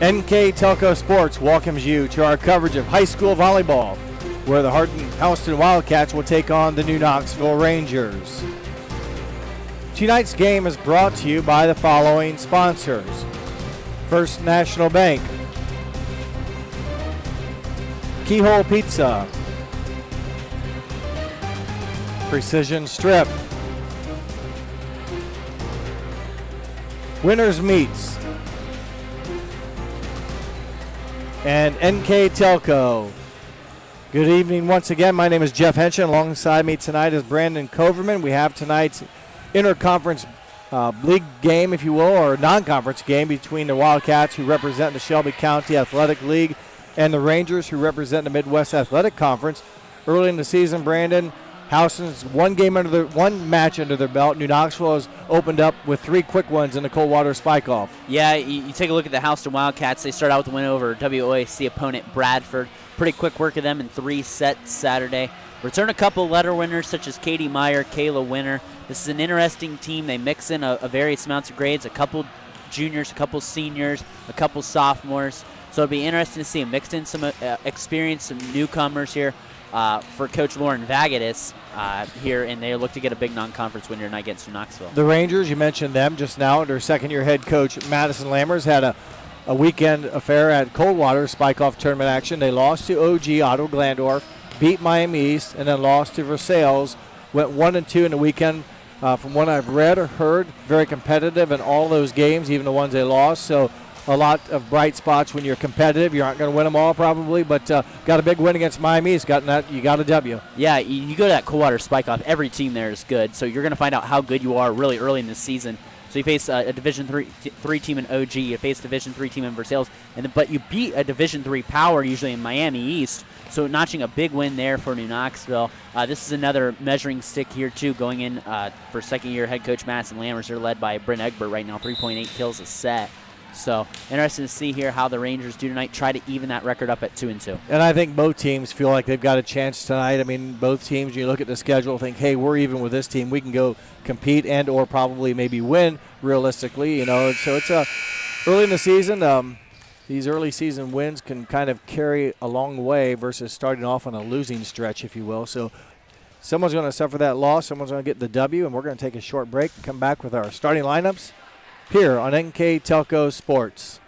NK Telco Sports welcomes you to our coverage of high school volleyball, where the Houston Wildcats will take on the New Knoxville Rangers. Tonight's game is brought to you by the following sponsors: First National Bank, Keyhole Pizza, Precision Strip, Winners Meats, and NK Telco. Good evening once again. My name is Jeff Henshin. Alongside me tonight is Brandon Coverman. We have tonight's interconference league game, if you will, or non-conference game between the Wildcats, who represent the Shelby County Athletic League, and the Rangers, who represent the Midwest Athletic Conference. Early in the season, Brandon, Houston's one match under their belt. New Knoxville has opened up with 3 quick ones in the Coldwater Spike-Off. Yeah, you take a look at the Houston Wildcats. They start out with a win over WOAC opponent Bradford. Pretty quick work of them in 3 sets Saturday. Return a couple letter winners such as Katie Meyer, Kayla Winner. This is an interesting team. They mix in a various amounts of grades, a couple juniors, a couple seniors, a couple sophomores. So it'll be interesting to see them mixed in some experience, some newcomers here. For Coach Lauren Vagatis here, and they look to get a big non-conference win here tonight against New Knoxville. The Rangers, you mentioned them just now. Their second-year head coach, Madison Lammers, had a weekend affair at Coldwater Spike-Off tournament action. They lost to OG Otto Glandorf, beat Miami East, and then lost to Versailles. Went 1-2 in the weekend. From what I've read or heard, very competitive in all those games, even the ones they lost. So a lot of bright spots when you're competitive. You aren't going to win them all probably, but got a big win against Miami East. You got a W. Yeah, you go to that Coldwater Spike-Off, every team there is good, so you're going to find out how good you are really early in the season. So you face a Division III team in OG, you face a Division III team in Versailles, but you beat a Division III power usually in Miami East, so notching a big win there for New Knoxville. This is another measuring stick here, too, going in for second-year head coach Madison Lammers. They're led by Brent Egbert right now, 3.8 kills a set. So interesting to see here how the Rangers do tonight, try to even that record up at 2-2. And I think both teams feel like they've got a chance tonight. I mean, both teams, you look at the schedule, think, hey, we're even with this team. We can go compete and or probably maybe win realistically. So it's early in the season. These early season wins can kind of carry a long way versus starting off on a losing stretch, if you will. So someone's going to suffer that loss. Someone's going to get the W, and we're going to take a short break and come back with our starting lineups here on NK Telco Sports.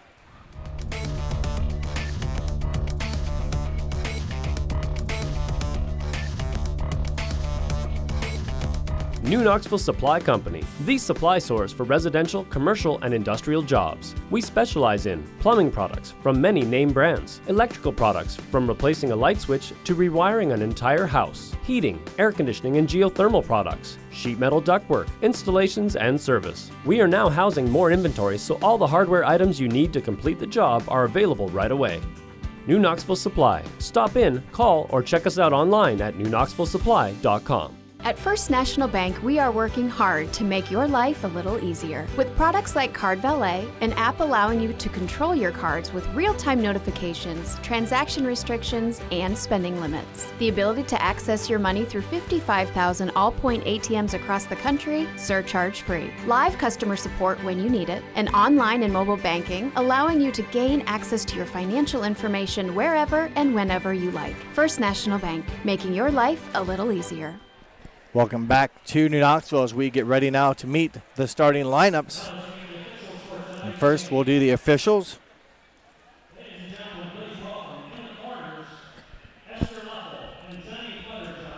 New Knoxville Supply Company, the supply source for residential, commercial, and industrial jobs. We specialize in plumbing products from many name brands, electrical products from replacing a light switch to rewiring an entire house, heating, air conditioning, and geothermal products, sheet metal ductwork, installations, and service. We are now housing more inventory, so all the hardware items you need to complete the job are available right away. New Knoxville Supply. Stop in, call, or check us out online at newknoxvillesupply.com. At First National Bank, we are working hard to make your life a little easier. With products like Card Valet, an app allowing you to control your cards with real-time notifications, transaction restrictions, and spending limits. The ability to access your money through 55,000 all-point ATMs across the country, surcharge-free. Live customer support when you need it. And online and mobile banking, allowing you to gain access to your financial information wherever and whenever you like. First National Bank, making your life a little easier. Welcome back to New Knoxville as we get ready now to meet the starting lineups. And first, we'll do the officials.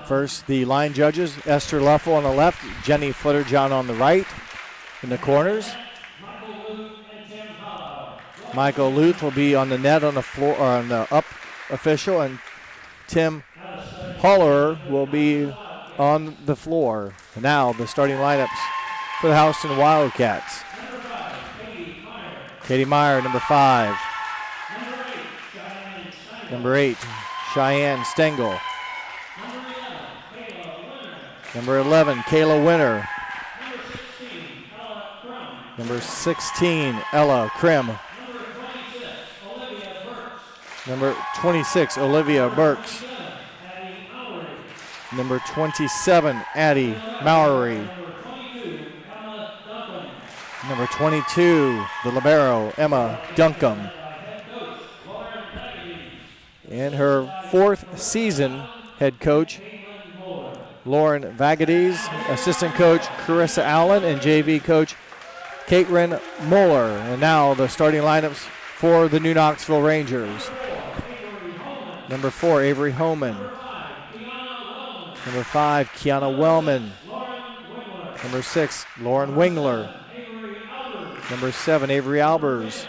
First, the line judges, Esther Luffel on the left, Jenny Flitterjohn on the right. In the corners, Michael Luth will be on the net on the floor, or on the up official, and Tim Holler will be on the floor. Now the starting lineups for the Houston Wildcats. Katie Meyer, number 5. Number 8, Cheyenne Stengel. Number 11, Kayla Winter. Number 16, Ella Krim. Number 26, Olivia Burks. Number 27, Addie Mowery. Number 22, the libero, Emma Duncombe. In her 4th season, head coach Lauren Vagades, assistant coach Carissa Allen, and JV coach Caitlin Moeller. And now the starting lineups for the New Knoxville Rangers. Number 4, Avery Homan. Number 5, Kiana Wellman. Number 6, Lauren Wingler. Number 7, Avery Albers.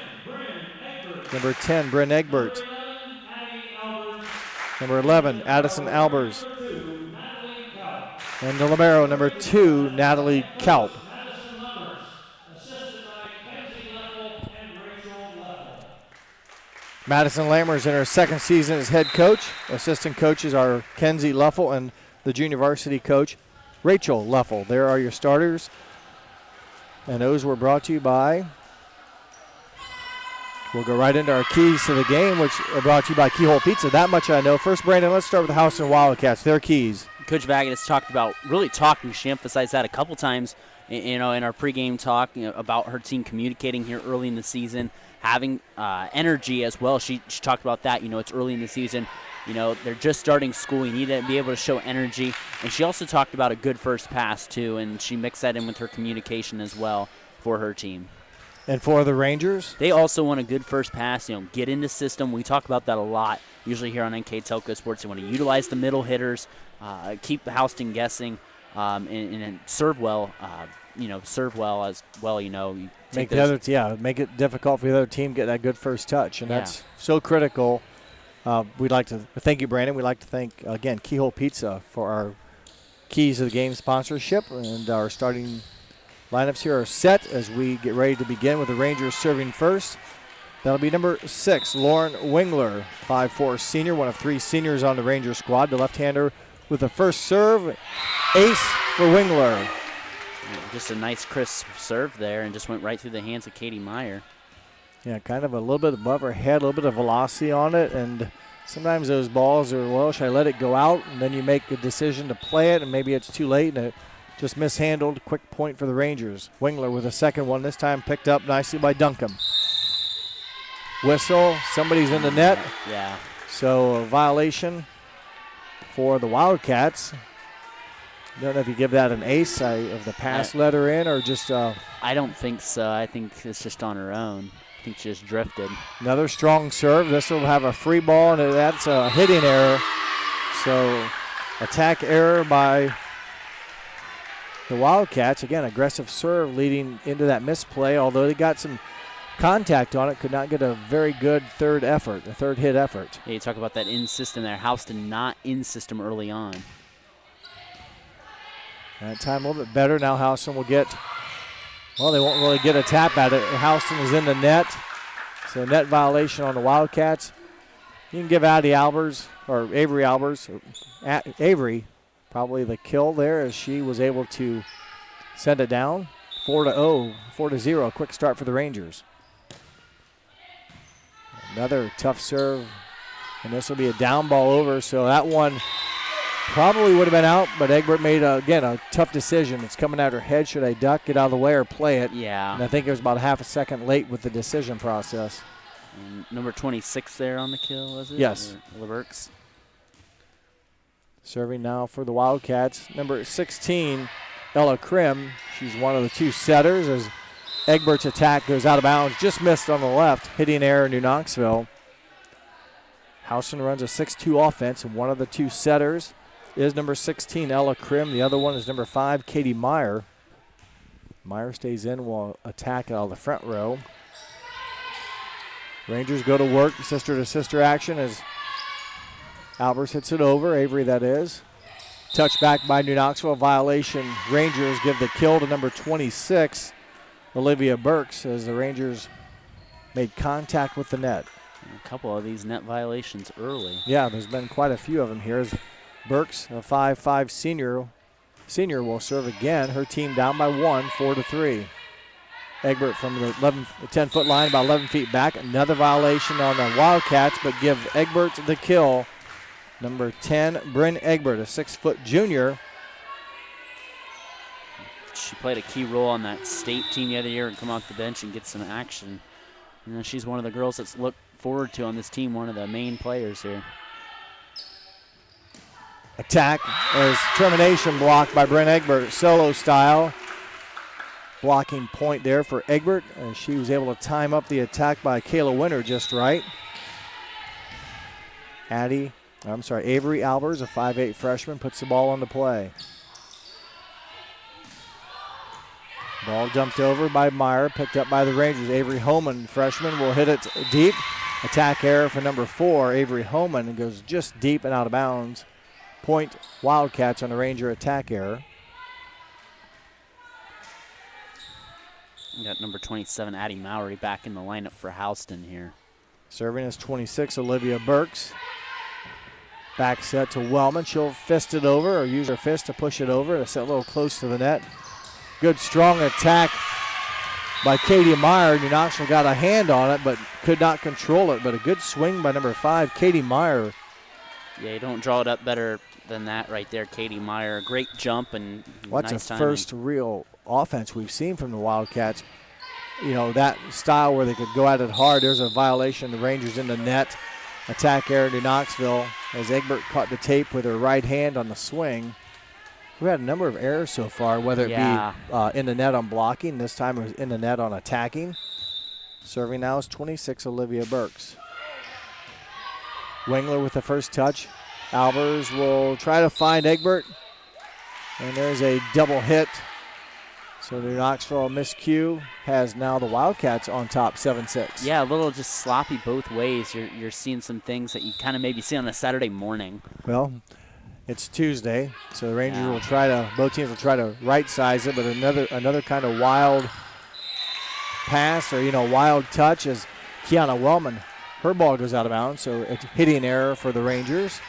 Number 10, Bryn Egbert. Number 11, Addison Albers. And the libero, number 2, Natalie Kaup. Madison Lammers in her 2nd season as head coach. Assistant coaches are Kenzie Luffel and the junior varsity coach, Rachel Luffel. There are your starters. And those were brought to you by, we'll go right into our keys to the game, which are brought to you by Keyhole Pizza. That much I know. First, Brandon, let's start with the Houston Wildcats. Their keys. Coach Vagades she emphasized that a couple times, in our pregame talk, about her team communicating here early in the season, having energy as well. She talked about that. It's early in the season. They're just starting school. You need to be able to show energy. And she also talked about a good first pass, too, and she mixed that in with her communication as well for her team. And for the Rangers? They also want a good first pass, get into system. We talk about that a lot, usually here on NK Telco Sports. They want to utilize the middle hitters, keep the Houston guessing, and serve well, serve well as well, You make it difficult for the other team to get that good first touch, and that's so critical. We'd like to thank you, Brandon. We'd like to thank, again, Keyhole Pizza for our keys to the game sponsorship, and our starting lineups here are set as we get ready to begin with the Rangers serving first. That'll be number 6, Lauren Wingler, 5'4" senior, one of 3 seniors on the Ranger squad. The left-hander with the first serve, ace for Wingler. Just a nice crisp serve there, and just went right through the hands of Katie Meyer. Yeah, kind of a little bit above her head, a little bit of velocity on it, and sometimes those balls are, should I let it go out? And then you make a decision to play it, and maybe it's too late, and it just mishandled. Quick point for the Rangers. Wingler with a second one, this time picked up nicely by Duncan. Whistle, somebody's in the net. Yeah. So a violation for the Wildcats. Don't know if you give that an ace of the pass letter in or just. I don't think so. I think it's just on her own. I think she just drifted. Another strong serve. This will have a free ball, and that's a hitting error. So attack error by the Wildcats. Again, aggressive serve leading into that misplay, although they got some contact on it, could not get a very good third hit effort. Yeah, you talk about that in system there. Houston not in system early on. That time a little bit better. Now Houston will get, they won't really get a tap at it. Houston is in the net. So net violation on the Wildcats. You can give Avery Albers, Avery probably the kill there as she was able to send it down. 4-0, quick start for the Rangers. Another tough serve, and this will be a down ball over, so that one probably would have been out, but Egbert made, a tough decision. It's coming at her head. Should I duck, get out of the way, or play it? Yeah. And I think it was about half a second late with the decision process. And number 26 there on the kill, was it? Yes. Leverks. Serving now for the Wildcats, number 16, Ella Krim. She's one of the 2 setters as Egbert's attack goes out of bounds. Just missed on the left. Hitting error, New Knoxville. Houston runs a 6-2 offense, and one of the 2 setters is number 16, Ella Krim. The other one is number 5, Katie Meyer. Meyer stays in, will attack out of the front row. Rangers go to work, sister-to-sister action as Albers hits it over, Avery that is. Touch back by New Knoxville, violation. Rangers give the kill to number 26, Olivia Burks, as the Rangers made contact with the net. A couple of these net violations early. Yeah, there's been quite a few of them here. As Burks, a 5'5" senior will serve again. Her team down by 1, 4-3. Egbert from the 10-foot line, about 11 feet back. Another violation on the Wildcats, but give Egbert the kill. Number 10, Bryn Egbert, a 6-foot junior. She played a key role on that state team the other year and come off the bench and get some action You know, she's one of the girls that's looked forward to on this team, one of the main players here. Attack as termination block by Brent Egbert, solo style. Blocking point there for Egbert, and she was able to time up the attack by Kayla Winter just right. Avery Albers, a 5'8" freshman, puts the ball on the play. Ball dumped over by Meyer, picked up by the Rangers. Avery Homan, freshman, will hit it deep. Attack error for number 4, Avery Homan, and goes just deep and out of bounds. Point Wildcats on the Ranger attack error. We got number 27, Addie Mowry, back in the lineup for Houston here. Serving is 26, Olivia Burks. Back set to Wellman. She'll fist it over or use her fist to push it over. It's a little close to the net. Good strong attack by Katie Meyer. New Knoxville got a hand on it but could not control it. But a good swing by number 5, Katie Meyer. Yeah, you don't draw it up better than that right there, Katie Meyer. Great jump and What's nice the timing. first real offense we've seen from the Wildcats. You know, that style where they could go at it hard. There's a violation. The Rangers in the net. Attack error to Knoxville as Egbert caught the tape with her right hand on the swing. We've had a number of errors so far, whether it be in the net on blocking. This time it was in the net on attacking. Serving now is 26, Olivia Burks. Wengler with the first touch. Albers will try to find Egbert. And there's a double hit. So the Knoxville miscue has now the Wildcats on top 7-6. Yeah, a little just sloppy both ways. You're seeing some things that you kind of maybe see on a Saturday morning. Well, it's Tuesday, so the Rangers will try to, both teams will try to right size it, but another kind of wild pass or, wild touch as Kiana Wellman, her ball goes out of bounds, so it's hitting error for the Rangers.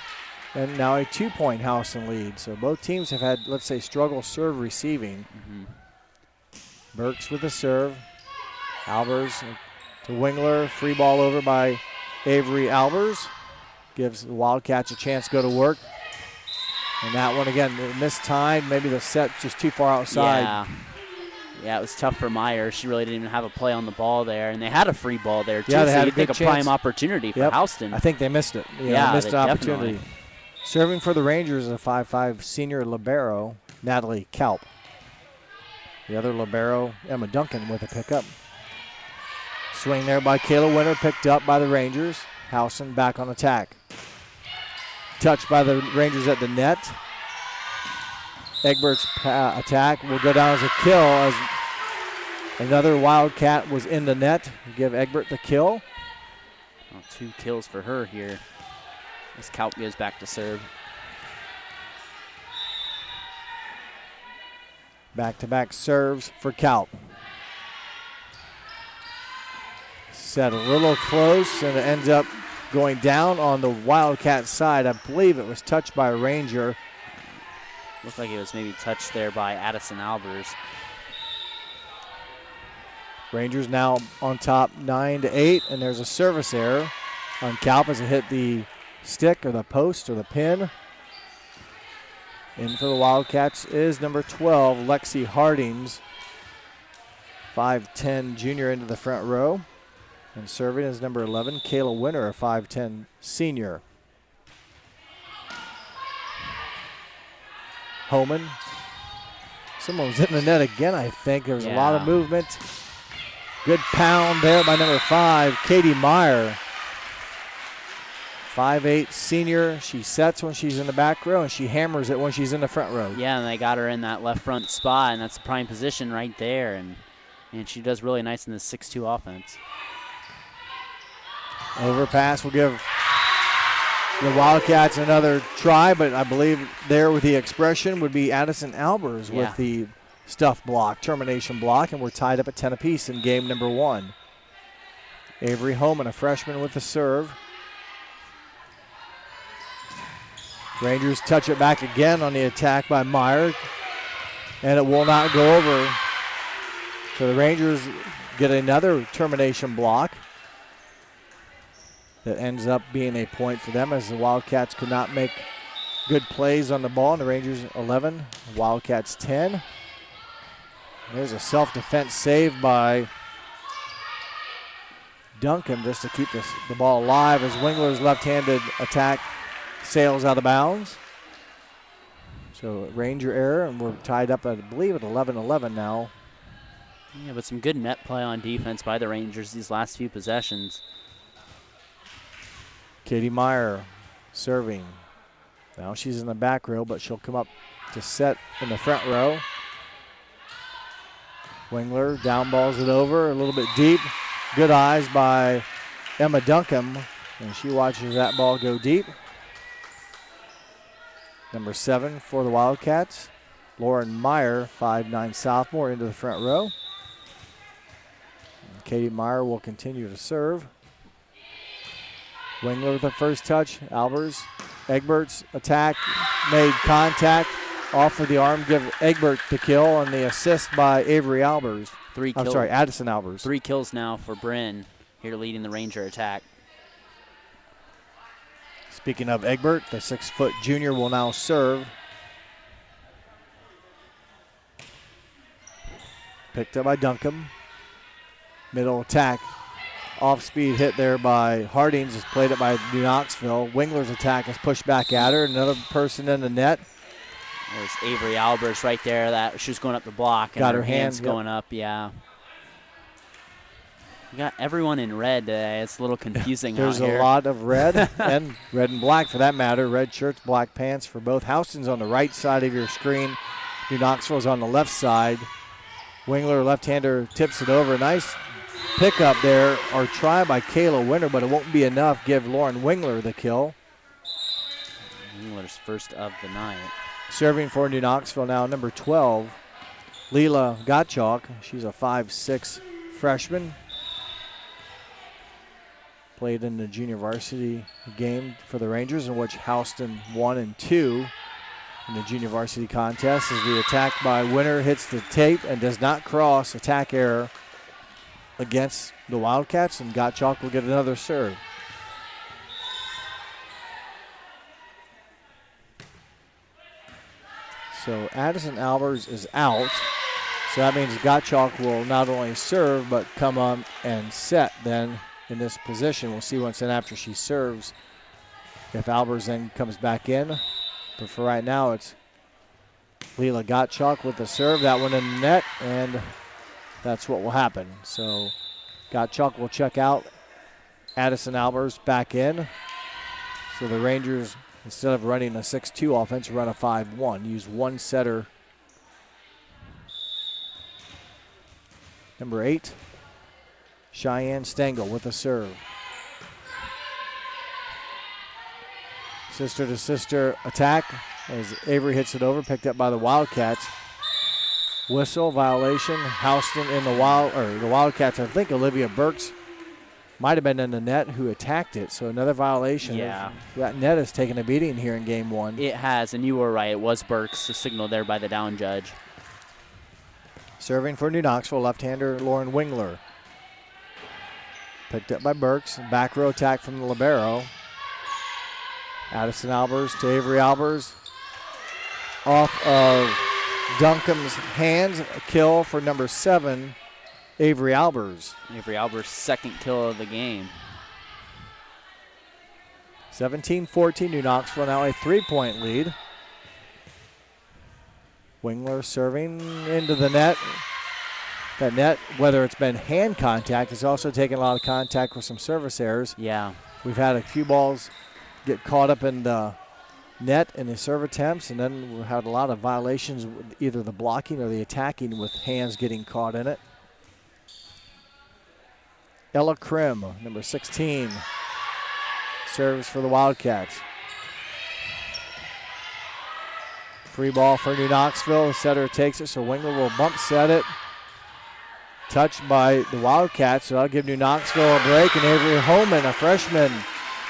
And now a 2-point Houston lead. So both teams have had, let's say, struggle serve receiving. Mm-hmm. Burks with the serve. Albers to Wengler. Free ball over by Avery Albers. Gives the Wildcats a chance to go to work. And that one, again, missed time. Maybe the set just too far outside. Yeah, it was tough for Meyer. She really didn't even have a play on the ball there. And they had a free ball there, too. Yeah, they so had you'd think a chance. prime opportunity for Houston. I think they missed it. Missed an opportunity. Definitely. Serving for the Rangers is a 5'5" senior libero, Natalie Kalp. The other libero, Emma Duncan, with a pickup. Swing there by Kayla Winter, picked up by the Rangers. Houston back on attack. Touched by the Rangers at the net. Egbert's attack will go down as a kill as another Wildcat was in the net. Give Egbert the kill. Well, 2 kills for her here as Kalp goes back to serve. Back-to-back serves for Kalp. Set a little close, and it ends up going down on the Wildcat side. I believe it was touched by a Ranger. Looked like it was maybe touched there by Addison Albers. Rangers now on top 9-8, and there's a service error on Kalp as it hit the stick or the post or the pin. In for the Wildcats is number 12, Lexi Hardings, 5'10" junior into the front row. And serving is number 11, Kayla Winter, a 5'10" senior. Homan. Someone was hitting the net again, I think. There was a lot of movement. Good pound there by number 5, Katie Meyer. 5'8" senior. She sets when she's in the back row, and she hammers it when she's in the front row. Yeah, and they got her in that left front spot, and that's the prime position right there. And she does really nice in this 6-2 offense. Overpass will give the Wildcats another try, but I believe there with the expression would be Addison Albers with the stuff block, termination block, and we're tied up at 10 apiece in game number 1. Avery Homan, a freshman, with the serve. Rangers touch it back again on the attack by Meyer, and it will not go over. So the Rangers get another termination block that ends up being a point for them as the Wildcats could not make good plays on the ball. And the Rangers 11, Wildcats 10. There's a self-defense save by Duncan just to keep the ball alive as Wingler's left-handed attack sails out of bounds. So Ranger error, and we're tied up, I believe, at 11-11 now. Yeah, but some good net play on defense by the Rangers these last few possessions. Katie Meyer serving. Now she's in the back row, but she'll come up to set in the front row. Wingler down balls it over, a little bit deep. Good eyes by Emma Duncan, and she watches that ball go deep. Number 7 for the Wildcats, Lauren Meyer, 5'9" sophomore, into the front row. And Katie Meyer will continue to serve. Wingler with the first touch. Albers, Egbert's attack, made contact. Off of the arm, give Egbert the kill, and the assist by Avery Albers. Addison Albers. 3 kills now for Bryn, here leading the Ranger attack. Speaking of Egbert, the 6-foot junior will now serve. Picked up by Duncan. Middle attack. Off-speed hit there by Hardings. Is played up by New Knoxville. Wingler's attack is pushed back at her. Another person in the net. There's Avery Albers right there. That she was going up the block, and got her her hands hand going up. Yeah. We got everyone in red today. It's a little confusing There's out here. a lot of red and red and black for that matter. Red shirts, black pants for both. Houston's on the right side of your screen. New Knoxville's on the left side. Wingler, left-hander, tips it over. Nice pickup there, or try by Kayla Winter, but it won't be enough. Give Lauren Wingler the kill. Wingler's first of the night. Serving for New Knoxville now, number 12, Leela Gottschalk. She's a 5'6" freshman. Played in the junior varsity game for the Rangers, in which Houston 1 and 2 in the junior varsity contest. As the attack by Winter hits the tape and does not cross, attack error against the Wildcats, and Gottschalk will get another serve. So Addison Albers is out. So that means Gottschalk will not only serve, but come on and set then in this position. We'll see once in after she serves if Albers then comes back in. But for right now, it's Leela Gottschalk with the serve. That one in the net, and that's what will happen. So Gottschalk will check out. Addison Albers back in. So the Rangers, instead of running a 6-2 offense, run a 5-1. Use one setter. Number 8, Cheyenne Stengel with a serve. Sister-to-sister attack as Avery hits it over, picked up by the Wildcats. Whistle, violation. Houston in the Wildcats. I think Olivia Burks might have been in the net who attacked it, so another violation. Yeah. That net has taken a beating here in game 1. It has, and you were right. It was Burks, the signal there by the down judge. Serving for New Knoxville, left-hander Lauren Wingler. Picked up by Burks. Back row attack from the libero. Addison Albers to Avery Albers. Off of Duncan's hands. A kill for number 7, Avery Albers. Avery Albers' second kill of the game. 17-14, New Knoxville now a 3-point lead. Wingler serving into the net. That net, whether it's been hand contact, has also taken a lot of contact with some service errors. Yeah. We've had a few balls get caught up in the net in the serve attempts, and then we had a lot of violations with either the blocking or the attacking with hands getting caught in it. Ella Krim, number 16, serves for the Wildcats. Free ball for New Knoxville. The setter takes it, so Wingler will bump set it. Touched by the Wildcats, so that'll give New Knoxville a break. And Avery Holman, a freshman,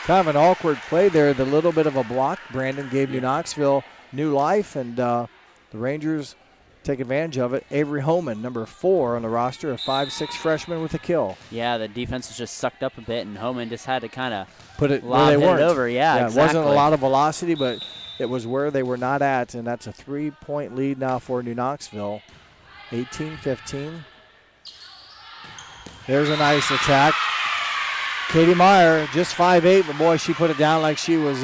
kind of an awkward play there. The little bit of a block, Brandon, gave New Knoxville new life, and the Rangers take advantage of it. Avery Holman, number 4 on the roster, a 5'6" freshman with a kill. Yeah, the defense was just sucked up a bit, and Holman just had to kind of put it where they weren't. It over. Yeah, exactly. It wasn't a lot of velocity, but it was where they were not at, and that's a 3-point lead now for New Knoxville. 18-15. There's a nice attack Katie Meyer, just 5'8", but boy, she put it down like she was,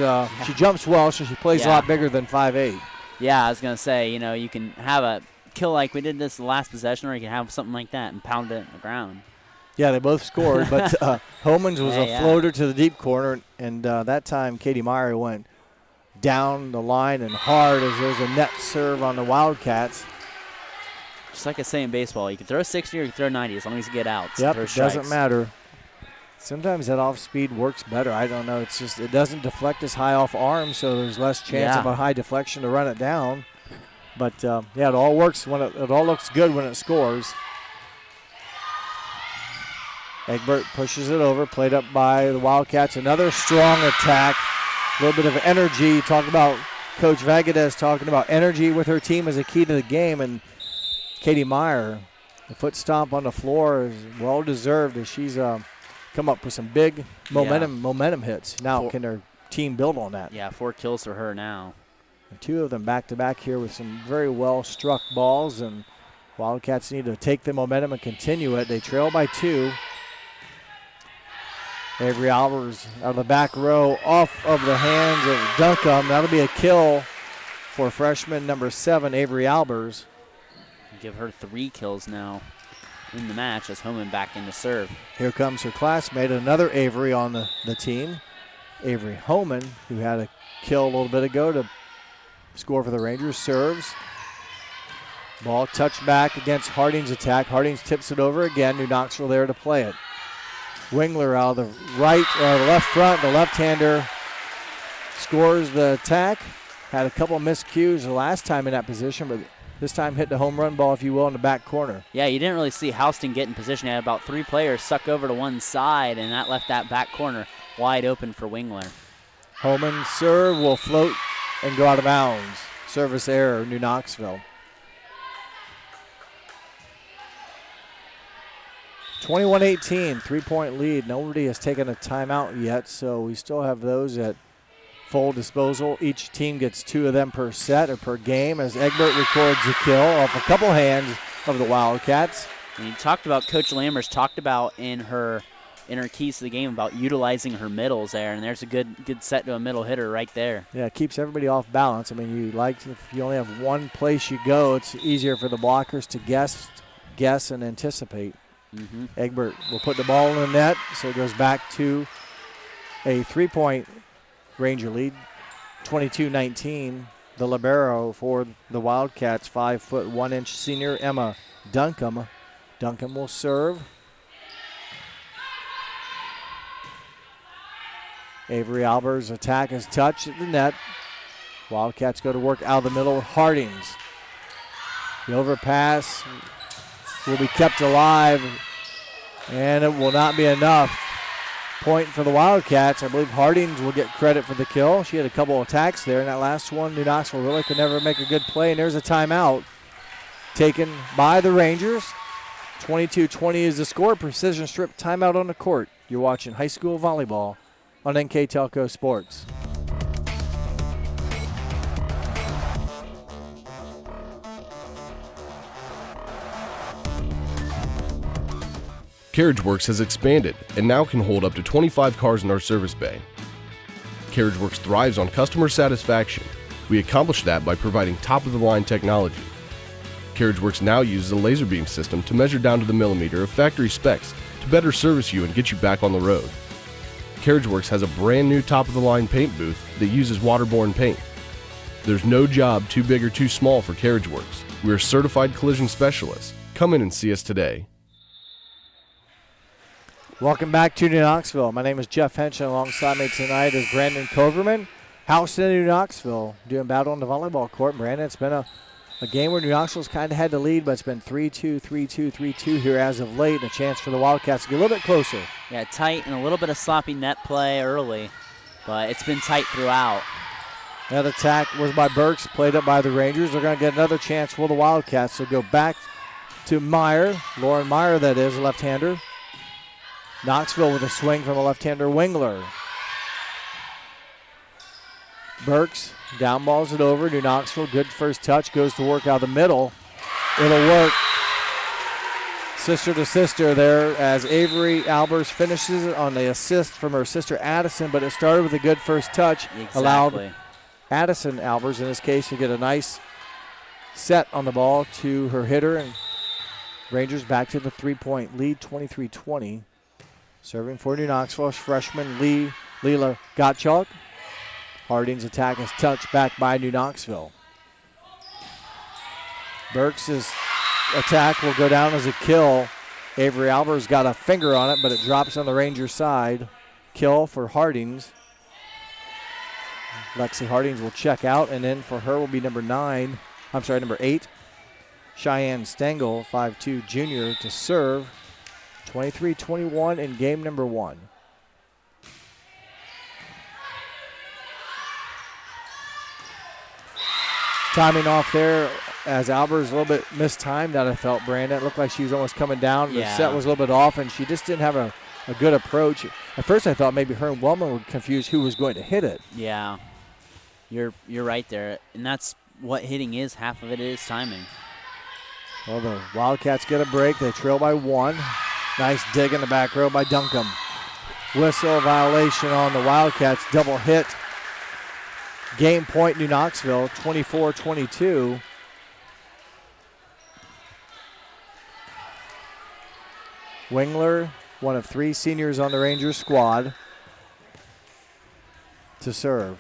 she jumps well, so she plays a lot bigger than 5'8". Yeah, I was going to say, you can have a kill like we did this last possession, or you can have something like that and pound it in the ground. Yeah, they both scored, but Homans was a floater to the deep corner, and that time Katie Meyer went down the line and hard as there's a net serve on the Wildcats. Just like I say in baseball, you can throw 60 or you can throw 90 as long as you get out. Yep, it doesn't matter. Sometimes that off speed works better. I don't know. It's just it doesn't deflect as high off arms, so there's less chance of a high deflection to run it down. But, it all works when it all looks good when it scores. Egbert pushes it over, played up by the Wildcats. Another strong attack, a little bit of energy. Talk about Coach Vagadez talking about energy with her team as a key to the game. And Katie Meyer, the foot stomp on the floor is well-deserved as she's come up with some big momentum hits. Now, can her team build on that? Yeah, 4 kills for her now. And 2 of them back-to-back here with some very well-struck balls, and Wildcats need to take the momentum and continue it. They trail by 2. Avery Albers out of the back row off of the hands of Duncombe. That'll be a kill for freshman number 7, Avery Albers. Give her 3 kills now in the match as Homan back in to serve. Here comes her classmate, another Avery on the team. Avery Homan, who had a kill a little bit ago to score for the Rangers, serves. Ball touched back against Harding's attack. Harding's tips it over again. New Knoxville there to play it. Wingler out of the left front, the left-hander scores the attack. Had a couple miscues the last time in that position, but this time hit the home run ball, if you will, in the back corner. Yeah, you didn't really see Houston get in position. He had about 3 players suck over to one side, and that left that back corner wide open for Wingler. Homan serve will float and go out of bounds. Service error, New Knoxville. 21-18, 3-point lead. Nobody has taken a timeout yet, so we still have those at full disposal. Each team gets 2 of them per set or per game as Egbert records a kill off a couple hands of the Wildcats. And you talked about, Coach Lammers talked about in her keys to the game about utilizing her middles there, and there's a good set to a middle hitter right there. Yeah, it keeps everybody off balance. I mean, if you only have one place you go, it's easier for the blockers to guess and anticipate. Mm-hmm. Egbert will put the ball in the net, so it goes back to a 3-point Ranger lead, 22-19. The libero for the Wildcats, 5'1" senior Emma Duncombe. Duncombe will serve. Avery Albers' attack is touched at the net. Wildcats go to work out of the middle with Hardings. The overpass will be kept alive, and it will not be enough. Point for the Wildcats. I believe Hardings will get credit for the kill. She had a couple attacks there, and that last one, New Knoxville really could never make a good play, and there's a timeout taken by the Rangers. 22-20 is the score. Precision strip timeout on the court. You're watching high school volleyball on NK Telco Sports. CarriageWorks has expanded and now can hold up to 25 cars in our service bay. CarriageWorks thrives on customer satisfaction. We accomplish that by providing top-of-the-line technology. CarriageWorks now uses a laser beam system to measure down to the millimeter of factory specs to better service you and get you back on the road. CarriageWorks has a brand new top-of-the-line paint booth that uses waterborne paint. There's no job too big or too small for CarriageWorks. We are certified collision specialists. Come in and see us today. Welcome back to New Knoxville. My name is Jeff Henson. Alongside me tonight is Brandon Coverman. Houston and New Knoxville doing battle on the volleyball court. Brandon, it's been a game where New Knoxville's kind of had the lead, but it's been 3-2, 3-2, 3-2 here as of late, and a chance for the Wildcats to get a little bit closer. Yeah, tight and a little bit of sloppy net play early, but it's been tight throughout. That attack was by Burks, played up by the Rangers. They're going to get another chance for the Wildcats. So go back to Meyer, Lauren Meyer that is, a left-hander. Knoxville with a swing from a left-hander, Wingler. Burks down balls it over. New Knoxville, good first touch, goes to work out the middle. It'll work. Sister to sister there as Avery Albers finishes it on the assist from her sister Addison, but it started with a good first touch. Exactly. Allowed Addison Albers, in this case, to get a nice set on the ball to her hitter, and Rangers back to the 3-point lead, 23-20. Serving for New Knoxville, freshman Leela Gottschalk. Harding's attack is touched back by New Knoxville. Burks' attack will go down as a kill. Avery Albers got a finger on it, but it drops on the Rangers side. Kill for Hardings. Lexi Hardings will check out, and then for her will be number 8. Cheyenne Stengel, 5'2", junior, to serve. 23-21 in game number 1. Timing off there as Albers a little bit mistimed that, I felt, Brandon. It looked like she was almost coming down. Yeah. The set was a little bit off, and she just didn't have a good approach. At first I thought maybe her and Wellman were confused who was going to hit it. Yeah, you're right there. And that's what hitting is. Half of it is timing. Well, the Wildcats get a break. They trail by 1. Nice dig in the back row by Duncombe. Whistle violation on the Wildcats. Double hit. Game point, New Knoxville, 24-22. Wingler, one of 3 seniors on the Rangers squad, to serve.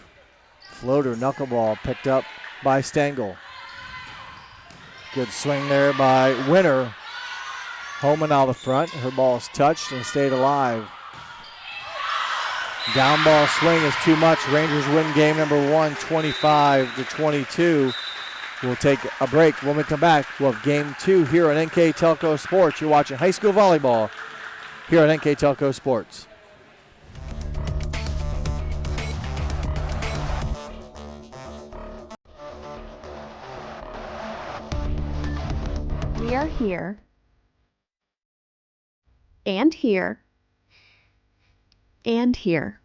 Floater, knuckleball, picked up by Stengel. Good swing there by Winter. Homan out the front. Her ball's touched and stayed alive. Down ball swing is too much. Rangers win game number 1, 25-22. We'll take a break. When we come back, we'll have game 2 here on NK Telco Sports. You're watching high school volleyball here on NK Telco Sports. We are here, and here, and here.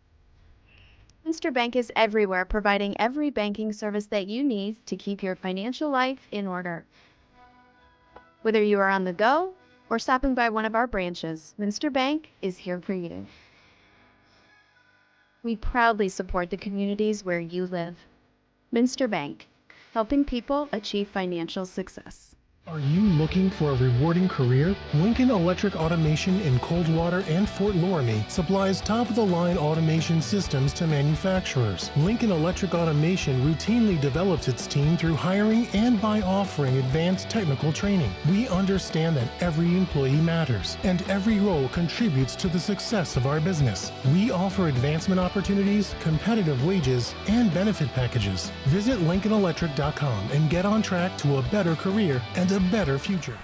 Mr. Bank is everywhere, providing every banking service that you need to keep your financial life in order. Whether you are on the go or stopping by one of our branches, Mr. Bank is here for you. We proudly support the communities where you live. Minster Bank, helping people achieve financial success. Are you looking for a rewarding career? Lincoln Electric Automation in Coldwater and Fort Loramie supplies top-of-the-line automation systems to manufacturers. Lincoln Electric Automation routinely develops its team through hiring and by offering advanced technical training. We understand that every employee matters, and every role contributes to the success of our business. We offer advancement opportunities, competitive wages, and benefit packages. Visit LincolnElectric.com and get on track to a better career and a better future.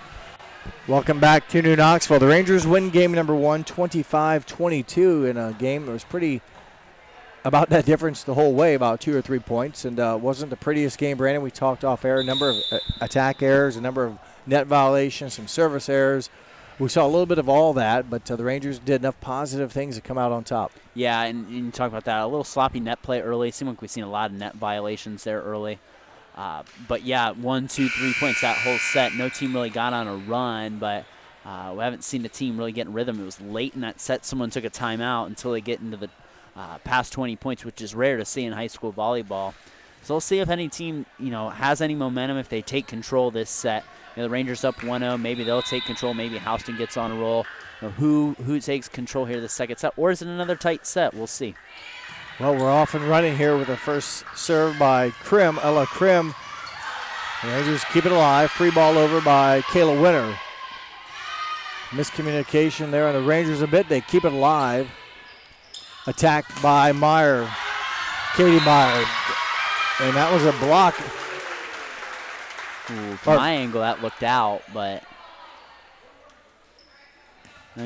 Welcome back to New Knoxville. The Rangers win game number 1, 25-22, in a game that was pretty about that difference the whole way, about 2 or 3 points, and wasn't the prettiest game, Brandon. We talked off air, a number of attack errors, a number of net violations, some service errors. We saw a little bit of all that, but the Rangers did enough positive things to come out on top. Yeah, and you talk about that. A little sloppy net play early. It seemed like we've seen a lot of net violations there early. But, yeah, 1, 2, 3 points that whole set. No team really got on a run, but we haven't seen the team really get in rhythm. It was late in that set. Someone took a timeout until they get into the past 20 points, which is rare to see in high school volleyball. So we'll see if any team, has any momentum if they take control this set. The Rangers up 1-0. Maybe they'll take control. Maybe Houston gets on a roll. Or who takes control here the second set? Or is it another tight set? We'll see. Well, we're off and running here with the first serve by Krim, Ella Krim. The Rangers keep it alive. Free ball over by Kayla Winter. Miscommunication there on the Rangers a bit. They keep it alive. Attacked by Meyer, Katie Meyer. And that was a block. Ooh, from my angle, that looked out, but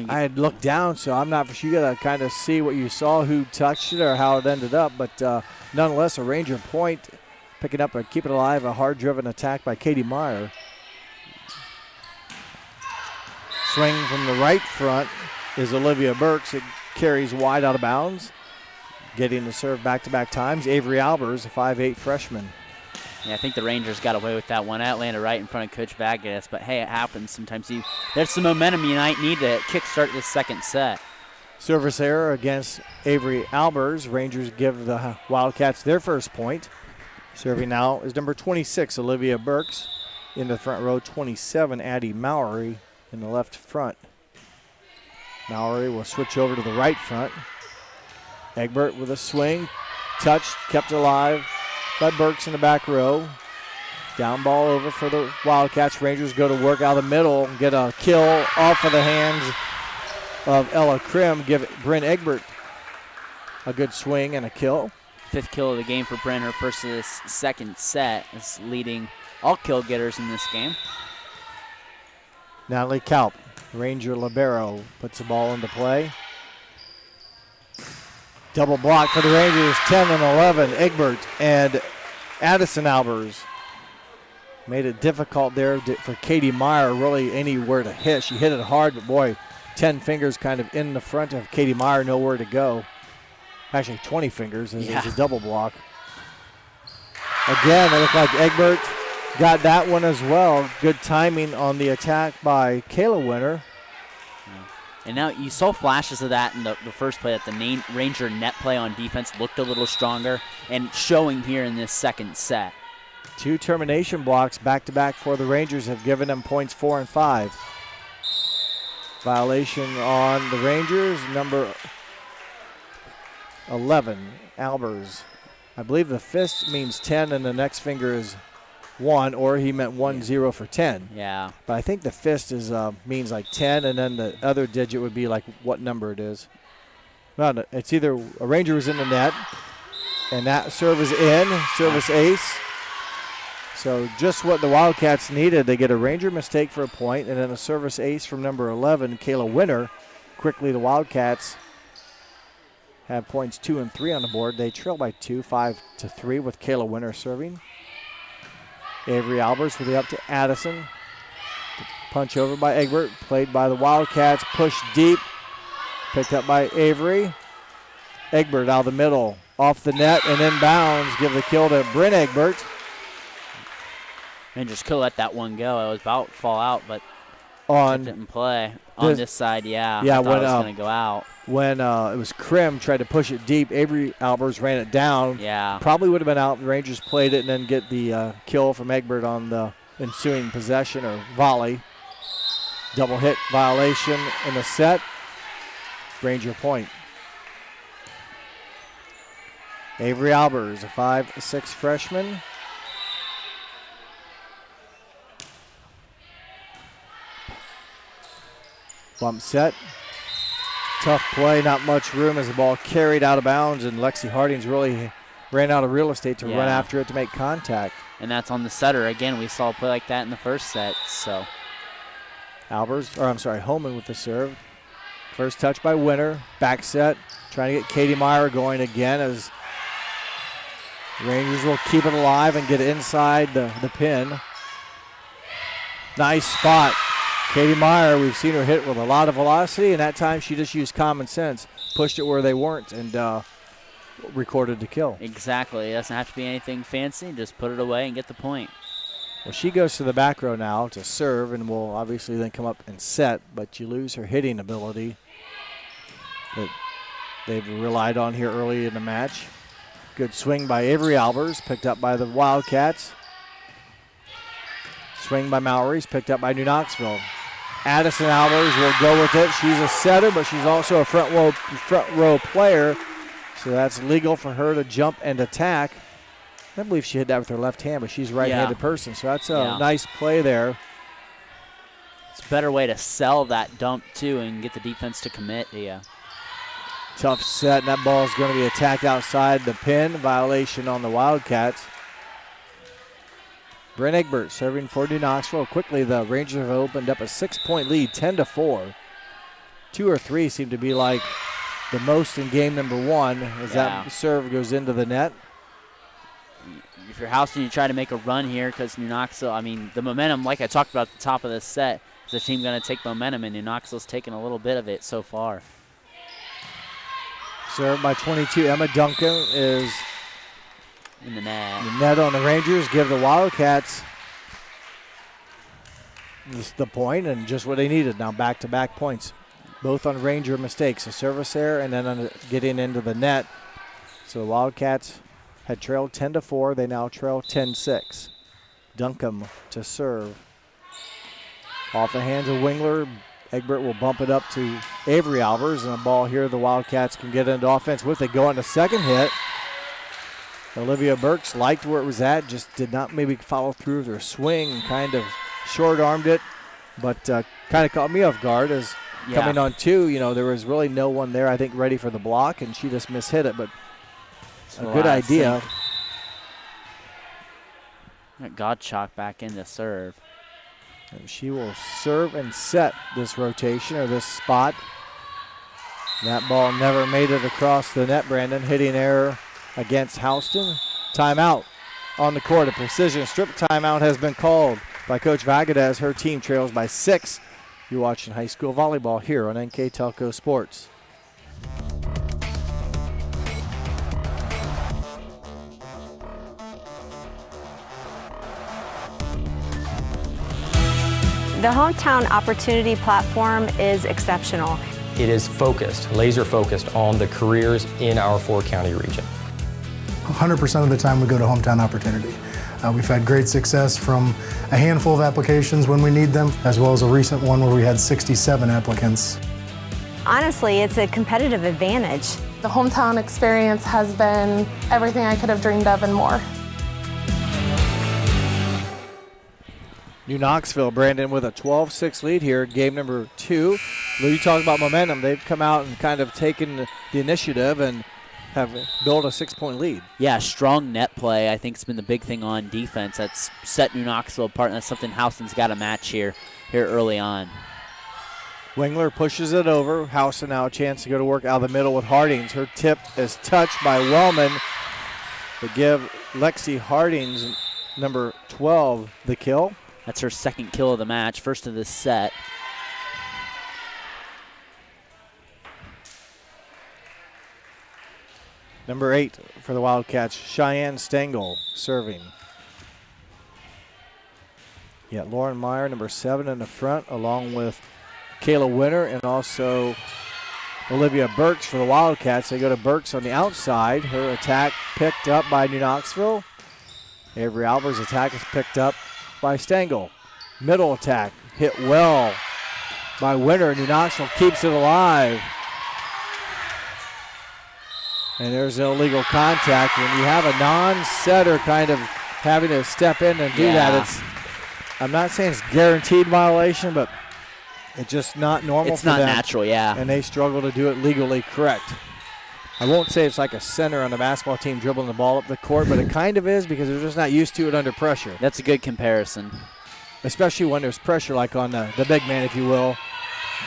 I had looked down, so I'm not for sure. You got to kind of see what you saw, who touched it or how it ended up. But nonetheless, a Ranger point, picking up a keep it alive, a hard-driven attack by Katie Meyer. Swing from the right front is Olivia Burks. It carries wide out of bounds. Getting the serve back-to-back times. Avery Albers, a 5'8" freshman. Yeah, I think the Rangers got away with that one. That landed right in front of Coach Vagas, but hey, it happens. Sometimes there's some momentum you might need to kickstart this second set. Service error against Avery Albers. Rangers give the Wildcats their first point. Serving now is number 26, Olivia Burks. In the front row, 27, Addie Mowry in the left front. Mowry will switch over to the right front. Egbert with a swing, touched, kept alive by Burks in the back row. Down ball over for the Wildcats. Rangers go to work out of the middle, get a kill off of the hands of Ella Krim. Give Bryn Egbert a good swing and a kill. 5th kill of the game for Bryn. Her first of this second set is leading all kill getters in this game. Natalie Kaup, Ranger libero, puts the ball into play. Double block for the Rangers, 10 and 11. Egbert and Addison Albers made it difficult there for Katie Meyer, really anywhere to hit. She hit it hard, but boy, 10 fingers kind of in the front of Katie Meyer, nowhere to go. Actually, 20 fingers as it's a double block. Again, it looked like Egbert got that one as well. Good timing on the attack by Kayla Winter. And now you saw flashes of that in the first play, that the Ranger net play on defense looked a little stronger, and showing here in this second set. 2 termination blocks back-to-back for the Rangers have given them points 4 and 5. Violation on the Rangers, number 11, Albers. I believe the fist means 10 and the next finger is 1, or he meant 1-0 for 10. Yeah. But I think the fist is means like 10, and then the other digit would be like what number it is. No, it's either a Ranger was in the net, and that serve is in, service ace. So just what the Wildcats needed. They get a Ranger mistake for a point, and then a service ace from number 11, Kayla Winter. Quickly the Wildcats have points 2 and 3 on the board. They trail by 2, 5-3 with Kayla Winter serving. Avery Albers with the up to Addison. Punch over by Egbert, played by the Wildcats, pushed deep, picked up by Avery. Egbert out of the middle, off the net and inbounds, give the kill to Bryn Egbert. Rangers could let that one go. It was about to fall out, but on didn't play. On this side, yeah. Yeah, I thought it was going to go out. When it was Krim tried to push it deep, Avery Albers ran it down. Yeah. Probably would have been out. The Rangers played it and then get the kill from Egbert on the ensuing possession or volley. Double hit violation in the set. Ranger point. Avery Albers, a 5'6" freshman. Bump set. Tough play, not much room as the ball carried out of bounds, and Lexi Hardings really ran out of real estate to run after it to make contact. And that's on the setter. Again, we saw a play like that in the first set. So Homan with the serve. First touch by Winter. Back set. Trying to get Katie Meyer going again as Rangers will keep it alive and get inside the pin. Nice spot. Katie Meyer, we've seen her hit with a lot of velocity, and that time she just used common sense, pushed it where they weren't, and recorded the kill. Exactly. It doesn't have to be anything fancy. Just put it away and get the point. Well, she goes to the back row now to serve, and will obviously then come up and set, but you lose her hitting ability that they've relied on here early in the match. Good swing by Avery Albers, picked up by the Wildcats. Swing by Mowry's, picked up by New Knoxville. Addison Albers will go with it. She's a setter, but she's also a front row player, so that's legal for her to jump and attack. I believe she hit that with her left hand, but she's a right-handed person, so that's a nice play there. It's a better way to sell that dump, too, and get the defense to commit. Yeah. Tough set, and that ball is going to be attacked outside the pin. Violation on the Wildcats. Bryn Egbert serving for New Knoxville. Quickly, the Rangers have opened up a 6-point lead, 10-4. 2 or 3 seem to be like the most in game number 1 as that serve goes into the net. If you're Houston, you try to make a run here because New Knoxville, I mean, the momentum, like I talked about at the top of this set, is the team going to take momentum, and New Knoxville's taken a little bit of it so far. Served by 22, Emma Duncan is in the net. The net on the Rangers give the Wildcats the point and just what they needed. Now back-to-back points, both on Ranger mistakes, a service error and then on getting into the net. So the Wildcats had trailed 10-4. They now trail 10-6. Duncombe to serve. Off the hands of Wingler. Egbert will bump it up to Avery Albers, and a ball here the Wildcats can get into offense with. They go on the second hit. Olivia Burks liked where it was at, just did not maybe follow through with her swing, kind of short-armed it, but kind of caught me off guard as coming on two, there was really no one there, I think, ready for the block, and she just mishit it, but a good idea. Gottschalk back in to serve. And she will serve and set this rotation or this spot. That ball never made it across the net, Brandon. Hitting error against Houston. Timeout on the court. A precision strip timeout has been called by Coach Vagadas. Her team trails by 6. You're watching high school volleyball here on NK Telco Sports. The Hometown Opportunity Platform is exceptional. It is focused, laser focused on the careers in our 4-county region. 100% of the time we go to Hometown Opportunity. We've had great success from a handful of applications when we need them, as well as a recent one where we had 67 applicants. Honestly, it's a competitive advantage. The Hometown experience has been everything I could have dreamed of and more. New Knoxville, Brandon, with a 12-6 lead here, game number 2. You talk about momentum. They've come out and kind of taken the initiative and have built a 6-point lead. Yeah, strong net play, I think, has been the big thing on defense. That's set New Knoxville apart, and that's something Houston's got to match here early on. Wingler pushes it over. Houston now a chance to go to work out of the middle with Hardings. Her tip is touched by Wellman to give Lexi Hardings, number 12, the kill. That's her second kill of the match, first of this set. Number 8 for the Wildcats, Cheyenne Stengel serving. Yeah, Lauren Meyer, number 7 in the front, along with Kayla Winter and also Olivia Burks for the Wildcats. They go to Burks on the outside. Her attack picked up by New Knoxville. Avery Albers' attack is picked up by Stengel. Middle attack hit well by Winter. New Knoxville keeps it alive. And there's an illegal contact. When you have a non-setter kind of having to step in and do that, I'm not saying it's guaranteed violation, but it's just not normal it's for them. It's not natural, yeah. And they struggle to do it legally correct. I won't say it's like a center on a basketball team dribbling the ball up the court, but it kind of is because they're just not used to it under pressure. That's a good comparison. Especially when there's pressure like on the big man, if you will.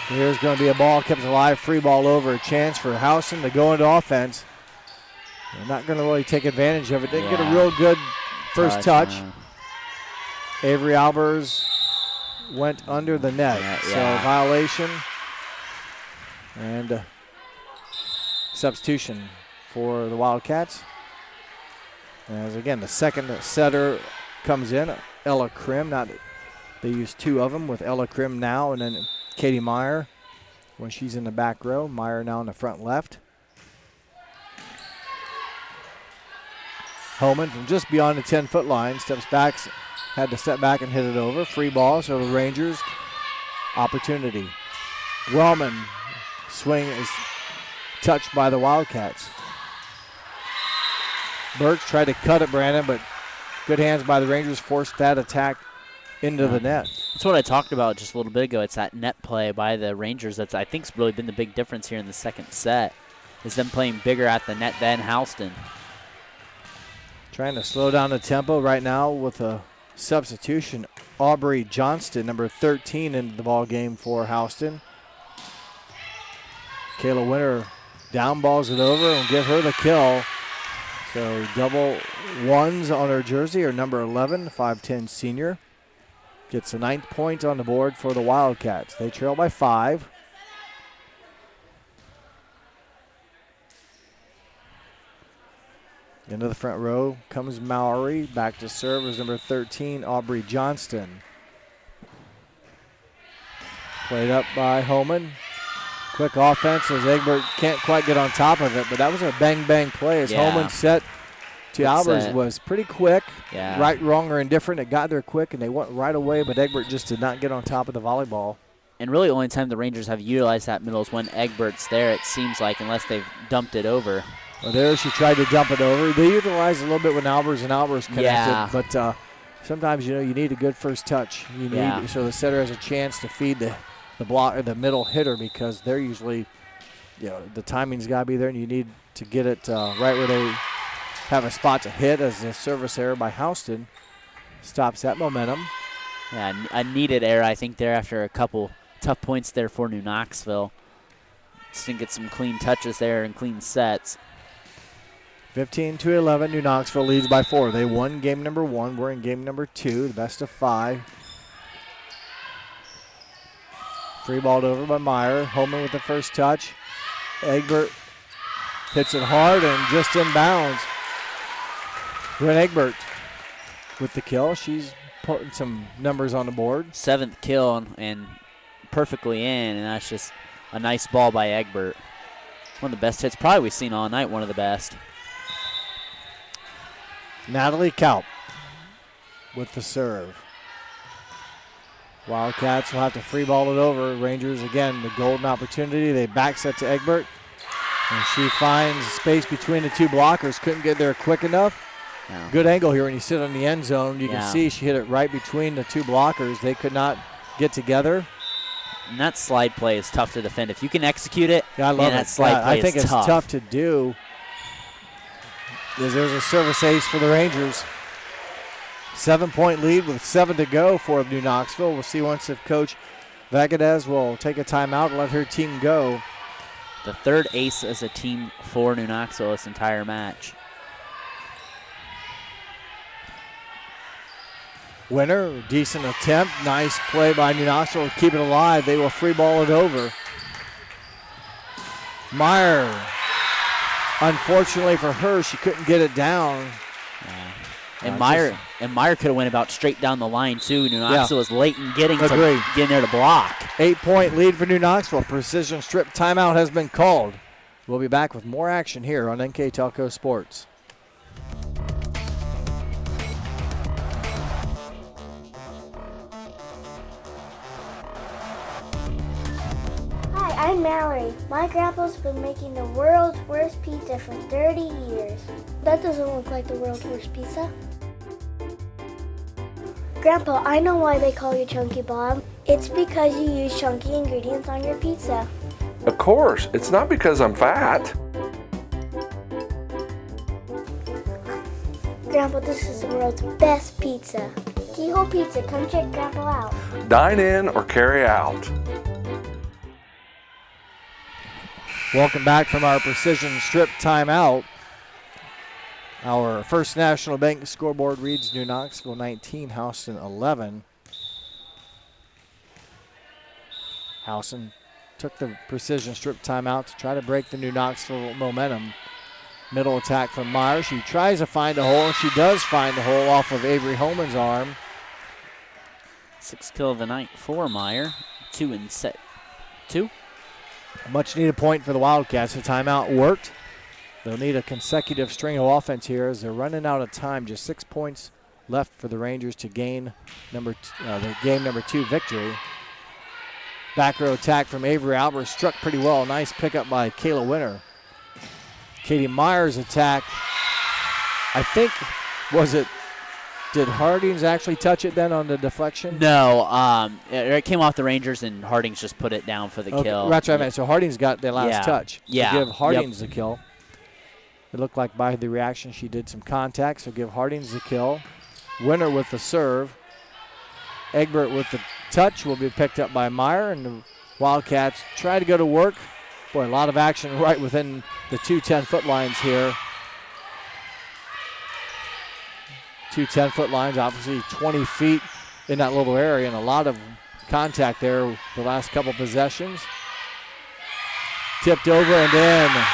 Here's going to be a ball kept alive, free ball over, a chance for Houston to go into offense. They're not going to really take advantage of it. Didn't get a real good first touch. Avery Albers went under the net. So violation and substitution for the Wildcats. As again, the second setter comes in, Ella Krim. They use 2 of them with Ella Krim now, and then Katie Meyer when she's in the back row. Meyer now in the front left. Homan from just beyond the 10-foot line steps back, had to step back and hit it over. Free ball, so the Rangers opportunity. Wellman swing is touched by the Wildcats. Burks tried to cut it, Brandon, but good hands by the Rangers forced that attack into the net. That's what I talked about just a little bit ago. It's that net play by the Rangers that's, I think, has really been the big difference here in the second set, is them playing bigger at the net than Houston. Trying to slow down the tempo right now with a substitution. Aubrey Johnston, number 13, into the ball game for Houston. Kayla Winter down balls it over and give her the kill. So double ones on her jersey, or number 11, 5'10 senior. Gets the 9th point on the board for the Wildcats. They trail by 5. Into the front row comes Mowry. Back to serve is number 13, Aubrey Johnston. Played up by Homan. Quick offense as Egbert can't quite get on top of it, but that was a bang-bang play as Homan set to Albers was pretty quick. Yeah. Right, wrong, or indifferent. It got there quick, and they went right away, but Egbert just did not get on top of the volleyball. And really the only time the Rangers have utilized that middle is when Egbert's there, it seems like, unless they've dumped it over. Well, there she tried to dump it over. They utilized a little bit when Albers connected, but sometimes, you need a good first touch. You need so the setter has a chance to feed the block or the middle hitter, because they're usually, the timing's got to be there, and you need to get it right where they have a spot to hit, as the service error by Houston stops that momentum. Yeah, a needed error, I think, there after a couple tough points there for New Knoxville. Just didn't get some clean touches there and clean sets. 15-11, New Knoxville leads by 4. They won game number 1. We're in game number 2, the best of 5. Free balled over by Meyer. Holman with the first touch. Egbert hits it hard and just inbounds. Brent Egbert with the kill. She's putting some numbers on the board. 7th kill and perfectly in, and that's just a nice ball by Egbert. One of the best hits probably we've seen all night, one of the best. Natalie Kaup with the serve. Wildcats will have to free ball it over. Rangers, again, the golden opportunity. They back set to Egbert, and she finds space between the two blockers. Couldn't get there quick enough. No. Good angle here when you sit on the end zone. You can see she hit it right between the two blockers. They could not get together. And that slide play is tough to defend. If you can execute it, I love that slide play I think is it's tough to do. There's a service ace for the Rangers. 7-point lead with 7 to go for New Knoxville. We'll see once if Coach Vagadez will take a timeout and let her team go. The third ace as a team for New Knoxville this entire match. Winner, decent attempt. Nice play by New Knoxville to keep it alive. They will free ball it over. Meyer. Unfortunately for her, she couldn't get it down. And Meyer could have went about straight down the line too. New Knoxville was late in getting there to block. 8-point lead for New Knoxville. Precision strip timeout has been called. We'll be back with more action here on NK Telco Sports. Hi, I'm Mallory. My grandpa's been making the world's worst pizza for 30 years. That doesn't look like the world's worst pizza. Grandpa, I know why they call you Chunky Bob. It's because you use chunky ingredients on your pizza. Of course, it's not because I'm fat. Grandpa, this is the world's best pizza. Keyhole Pizza, come check Grandpa out. Dine in or carry out. Welcome back from our precision strip timeout. Our First National Bank scoreboard reads New Knoxville 19, Houston 11. Houston took the precision strip timeout to try to break the New Knoxville momentum. Middle attack from Meyer. She tries to find a hole, and she does find a hole off of Avery Holman's arm. 6th kill of the night for Meyer. 2 in set 2. A much needed point for the Wildcats. The timeout worked. They'll need a consecutive string of offense here as they're running out of time. Just 6 points left for the Rangers to gain the game number 2 victory. Back row attack from Avery Albers struck pretty well. Nice pickup by Kayla Winter. Katie Meyer's attack, I think, did Hardings actually touch it then on the deflection? No, it came off the Rangers and Hardings just put it down for the kill. That's what I meant. So Hardings got the last touch. Yeah. To give Hardings the kill. It looked like by the reaction she did some contact, so give Hardings the kill. Winner with the serve. Egbert with the touch will be picked up by Meyer, and the Wildcats try to go to work. Boy, a lot of action right within the 2 10-foot lines here. 2 10-foot lines, obviously 20 feet in that little area, and a lot of contact there the last couple possessions. Tipped over and in.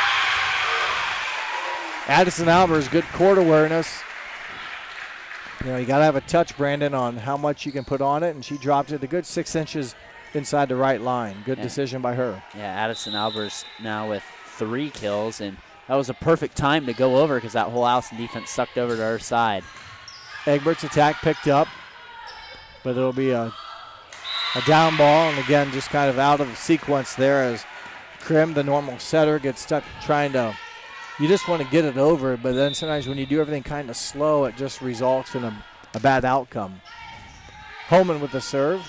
Addison Albers, good court awareness. You know, you got to have a touch, Brandon, on how much you can put on it, and she dropped it a good 6 inches inside the right line. Good decision by her. Yeah, Addison Albers now with 3 kills, and that was a perfect time to go over because that whole Allison defense sucked over to her side. Egbert's attack picked up, but it'll be a down ball, and again, just kind of out of sequence there as Krim, the normal setter, gets stuck trying to, you just want to get it over, but then sometimes when you do everything kind of slow, it just results in a bad outcome. Holman with the serve.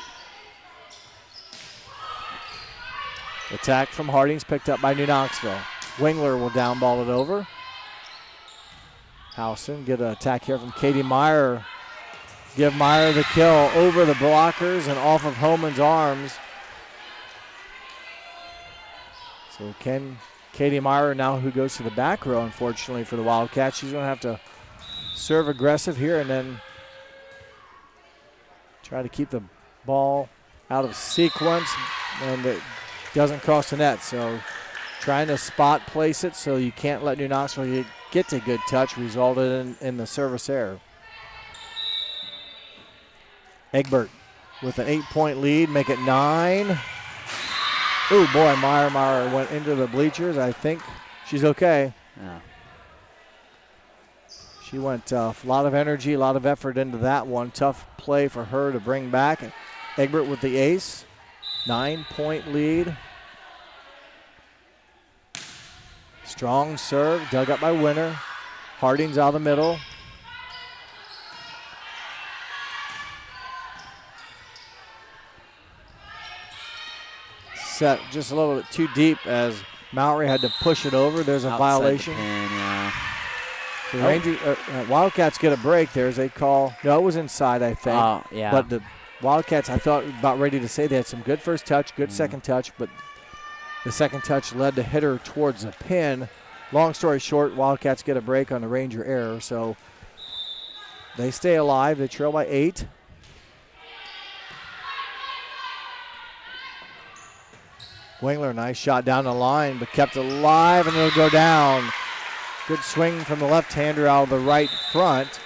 Attack from Harding's picked up by New Knoxville. Wingler will down ball it over. Houston get an attack here from Katie Meyer. Give Meyer the kill over the blockers and off of Holman's arms. So Katie Meyer now, who goes to the back row, unfortunately, for the Wildcats. She's going to have to serve aggressive here and then try to keep the ball out of sequence, and it doesn't cross the net. So trying to spot place it so you can't let New Knoxville get to good touch resulted in the service error. Egbert with an 8-point lead, make it 9. Oh boy, Meyer went into the bleachers. I think she's okay. Yeah. She went a lot of energy, a lot of effort into that one. Tough play for her to bring back. Egbert with the ace, 9-point lead. Strong serve, dug up by Winter. Harding's out of the middle. Set just a little bit too deep as Mallory had to push it over. There's a violation. The Rangers, Wildcats get a break there as they call. No, it was inside, I think. Oh, yeah. But the Wildcats, I thought about ready to say they had some good first touch, good second touch, but the second touch led the hitter towards the pin. Long story short, Wildcats get a break on the Ranger error, so they stay alive. They trail by 8. Wingler, nice shot down the line, but kept alive, and it'll go down. Good swing from the left-hander out of the right front.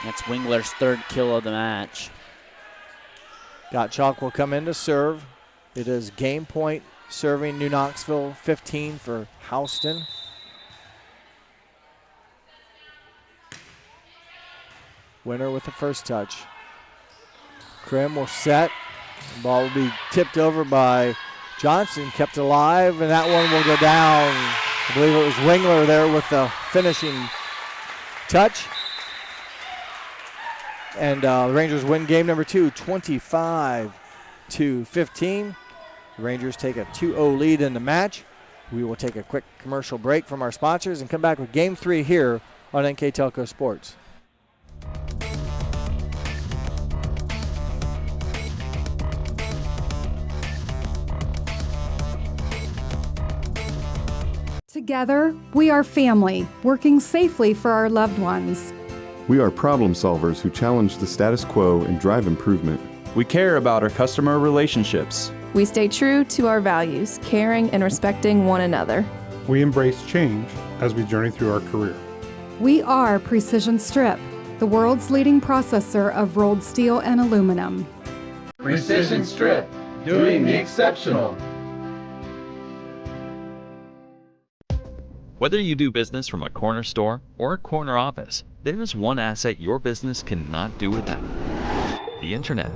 That's Wingler's 3rd kill of the match. Gottschalk will come in to serve. It is game point serving New Knoxville, 15 for Houston. Winner with the first touch. Krim will set. The ball will be tipped over by Johnson, kept alive, and that one will go down. I believe it was Wingler there with the finishing touch. And the Rangers win game number 2, 25-15. The Rangers take a 2-0 lead in the match. We will take a quick commercial break from our sponsors and come back with game 3 here on NK Telco Sports. Together, we are family, working safely for our loved ones. We are problem solvers who challenge the status quo and drive improvement. We care about our customer relationships. We stay true to our values, caring and respecting one another. We embrace change as we journey through our career. We are Precision Strip, the world's leading processor of rolled steel and aluminum. Precision Strip, doing the exceptional. Whether you do business from a corner store or a corner office, there is one asset your business cannot do without: the internet.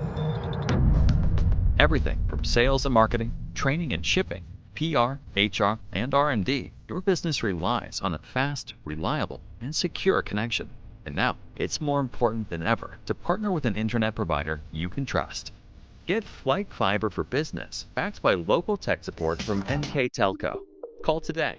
Everything from sales and marketing, training and shipping, PR, HR, and R&D, your business relies on a fast, reliable, and secure connection. And now, it's more important than ever to partner with an internet provider you can trust. Get Flight Fiber for Business, backed by local tech support from NK Telco. Call today.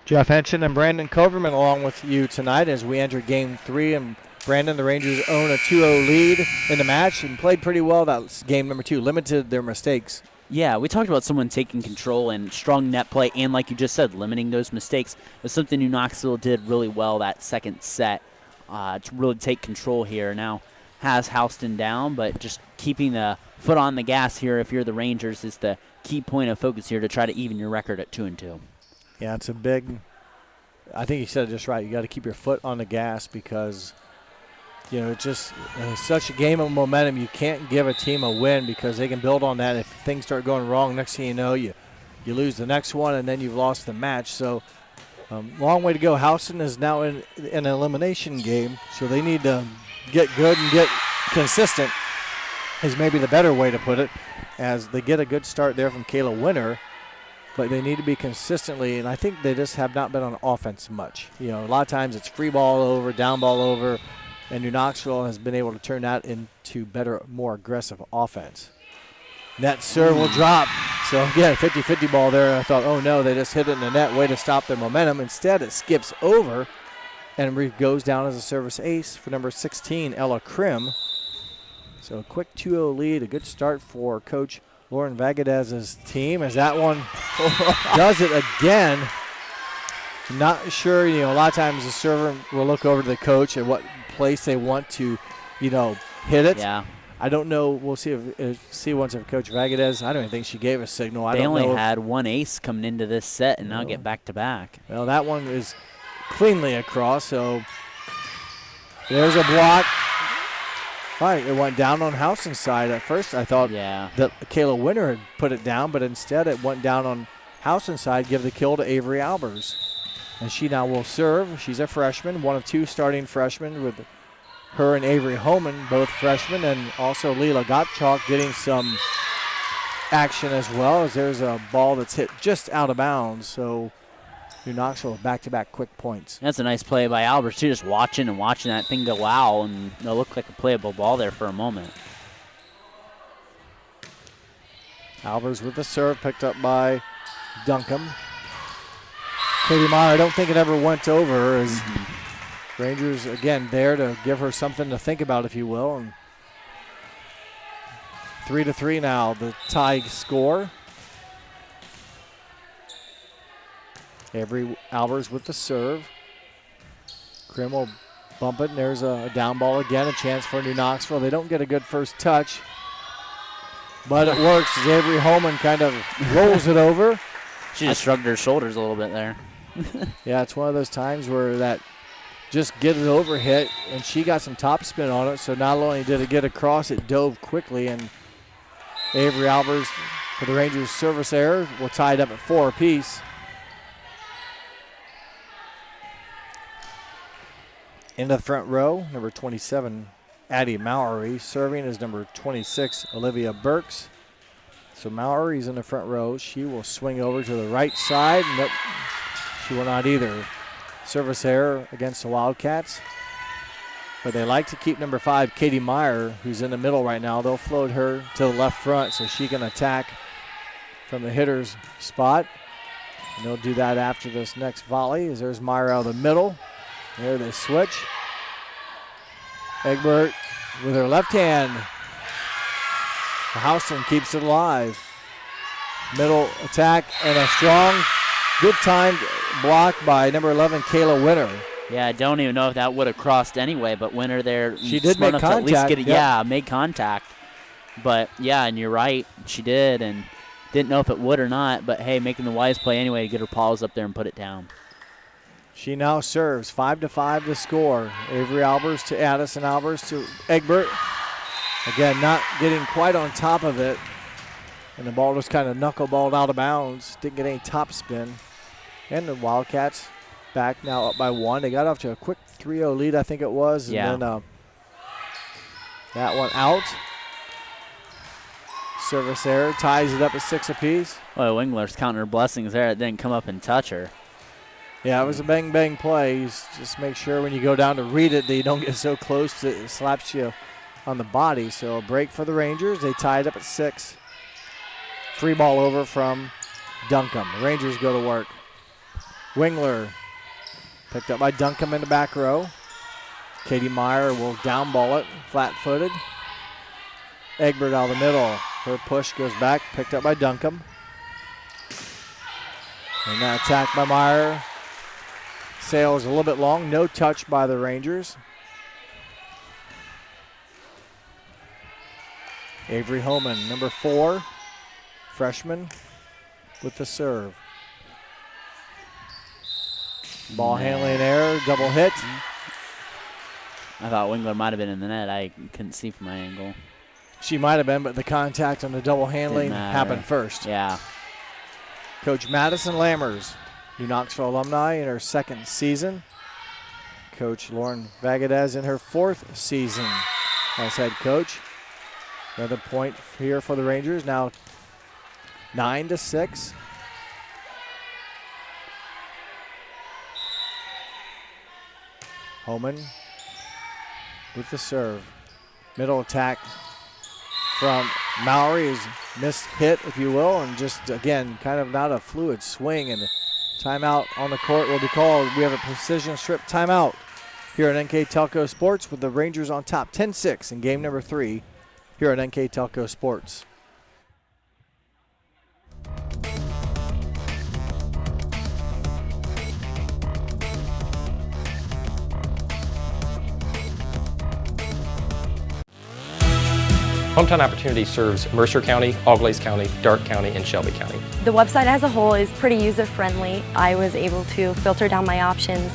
Jeff Henson and Brandon Coverman along with you tonight as we enter game 3. And Brandon, the Rangers own a 2-0 lead in the match and played pretty well that game number 2, limited their mistakes. Yeah, we talked about someone taking control and strong net play, and like you just said, limiting those mistakes. It's something New Knoxville did really well that second set to really take control here. Now has Houston down, but just keeping the foot on the gas here if you're the Rangers is the key point of focus here to try to even your record at 2-2. Yeah, it's a big – I think you said it just right. You got to keep your foot on the gas because, it's such a game of momentum. You can't give a team a win because they can build on that. If things start going wrong, next thing you know, you lose the next one, and then you've lost the match. So, long way to go. Houston is now in an elimination game, so they need to get good and get consistent is maybe the better way to put it, as they get a good start there from Kayla Winter. But they need to be consistently, and I think they just have not been on offense much. A lot of times it's free ball over, down ball over, and New Knoxville has been able to turn that into better, more aggressive offense. That serve will drop. So, again, 50-50 ball there. I thought, oh, no, they just hit it in the net. Way to stop their momentum. Instead, it skips over and goes down as a service ace for number 16, Ella Krim. So, a quick 2-0 lead, a good start for Coach Lauren Vagadez's team as that one does it again. Not sure, a lot of times the server will look over to the coach at what place they want to, hit it. Yeah. I don't know. We'll see once if Coach Vagadez. I don't even think she gave a signal. They only had one ace coming into this set and now get back-to-back. Well, that one is cleanly across, so there's a block. All right, it went down on Houston's side. At first, I thought that Kayla Winter had put it down, but instead it went down on Houston's side, give the kill to Avery Albers. And she now will serve. She's a freshman, one of two starting freshmen with her and Avery Homan, both freshmen, and also Leela Gottschalk getting some action as well, as there's a ball that's hit just out of bounds. So New Knoxville back-to-back quick points. That's a nice play by Albers, too, just watching that thing go wow, and it looked like a playable ball there for a moment. Albers with the serve, picked up by Duncombe. Katie Meyer, I don't think it ever went over, as Rangers, again, there to give her something to think about, if you will. And 3-3 now, the tie score. Avery Albers with the serve. Krim will bump it, and there's a down ball again, a chance for New Knoxville. They don't get a good first touch, but it works as Avery Holman kind of rolls it over. She just shrugged her shoulders a little bit there. Yeah, it's one of those times where that just get it over hit, and she got some top spin on it, so not only did it get across, it dove quickly, and Avery Albers for the Rangers service error will tie it up at 4 apiece. Into the front row, number 27, Addie Mowery. Serving is number 26, Olivia Burks. So Mowery's in the front row. She will swing over to the right side. Nope, she will not either. Service error against the Wildcats. But they like to keep number 5, Katie Meyer, who's in the middle right now. They'll float her to the left front so she can attack from the hitter's spot. And they'll do that after this next volley, as there's Meyer out of the middle. There they switch. Egbert with her left hand. Houston keeps it alive. Middle attack and a strong, good timed block by number 11, Kayla Winter. Yeah, I don't even know if that would have crossed anyway, but Winter there. She did make contact. At least get it, yep. Yeah, made contact. But, yeah, and you're right, she did, and didn't know if it would or not, but, hey, making the wise play anyway to get her paws up there and put it down. She now serves 5-5 to score. Avery Albers to Addison Albers to Egbert. Again, not getting quite on top of it. And the ball just kind of knuckleballed out of bounds. Didn't get any top spin. And the Wildcats back now up by 1. They got off to a quick 3-0 lead, I think it was. Yeah. And then that one out. Service error ties it up at 6 apiece. Well, Wingler's counting her blessings there. It didn't come up and touch her. Yeah, it was a bang-bang play. Just make sure when you go down to read it that you don't get so close that it slaps you on the body. So a break for the Rangers. They tied up at 6. Free ball over from Duncombe. The Rangers go to work. Wingler picked up by Duncombe in the back row. Katie Meyer will down ball it, flat-footed. Egbert out of the middle. Her push goes back, picked up by Duncombe. And that attack by Meyer. Sails a little bit long. No touch by the Rangers. Avery Holman, number 4, freshman, with the serve. Ball handling error, double hit. I thought Wingler might have been in the net. I couldn't see from my angle. She might have been, but the contact on the double handling happened first. Yeah. Coach Madison Lammers, New Knoxville alumni in her second season. Coach Lauren Vagadez in her fourth season as head coach. Another point here for the Rangers, now 9-6. Homan with the serve. Middle attack from Mallory is missed hit, if you will, and just, again, kind of not a fluid swing, and timeout on the court will be called. We have a precision strip timeout here at NK Telco Sports with the Rangers on top 10-6 in game number 3 here at NK Telco Sports. Hometown Opportunity serves Mercer County, Auglaize County, Darke County, and Shelby County. The website as a whole is pretty user-friendly. I was able to filter down my options,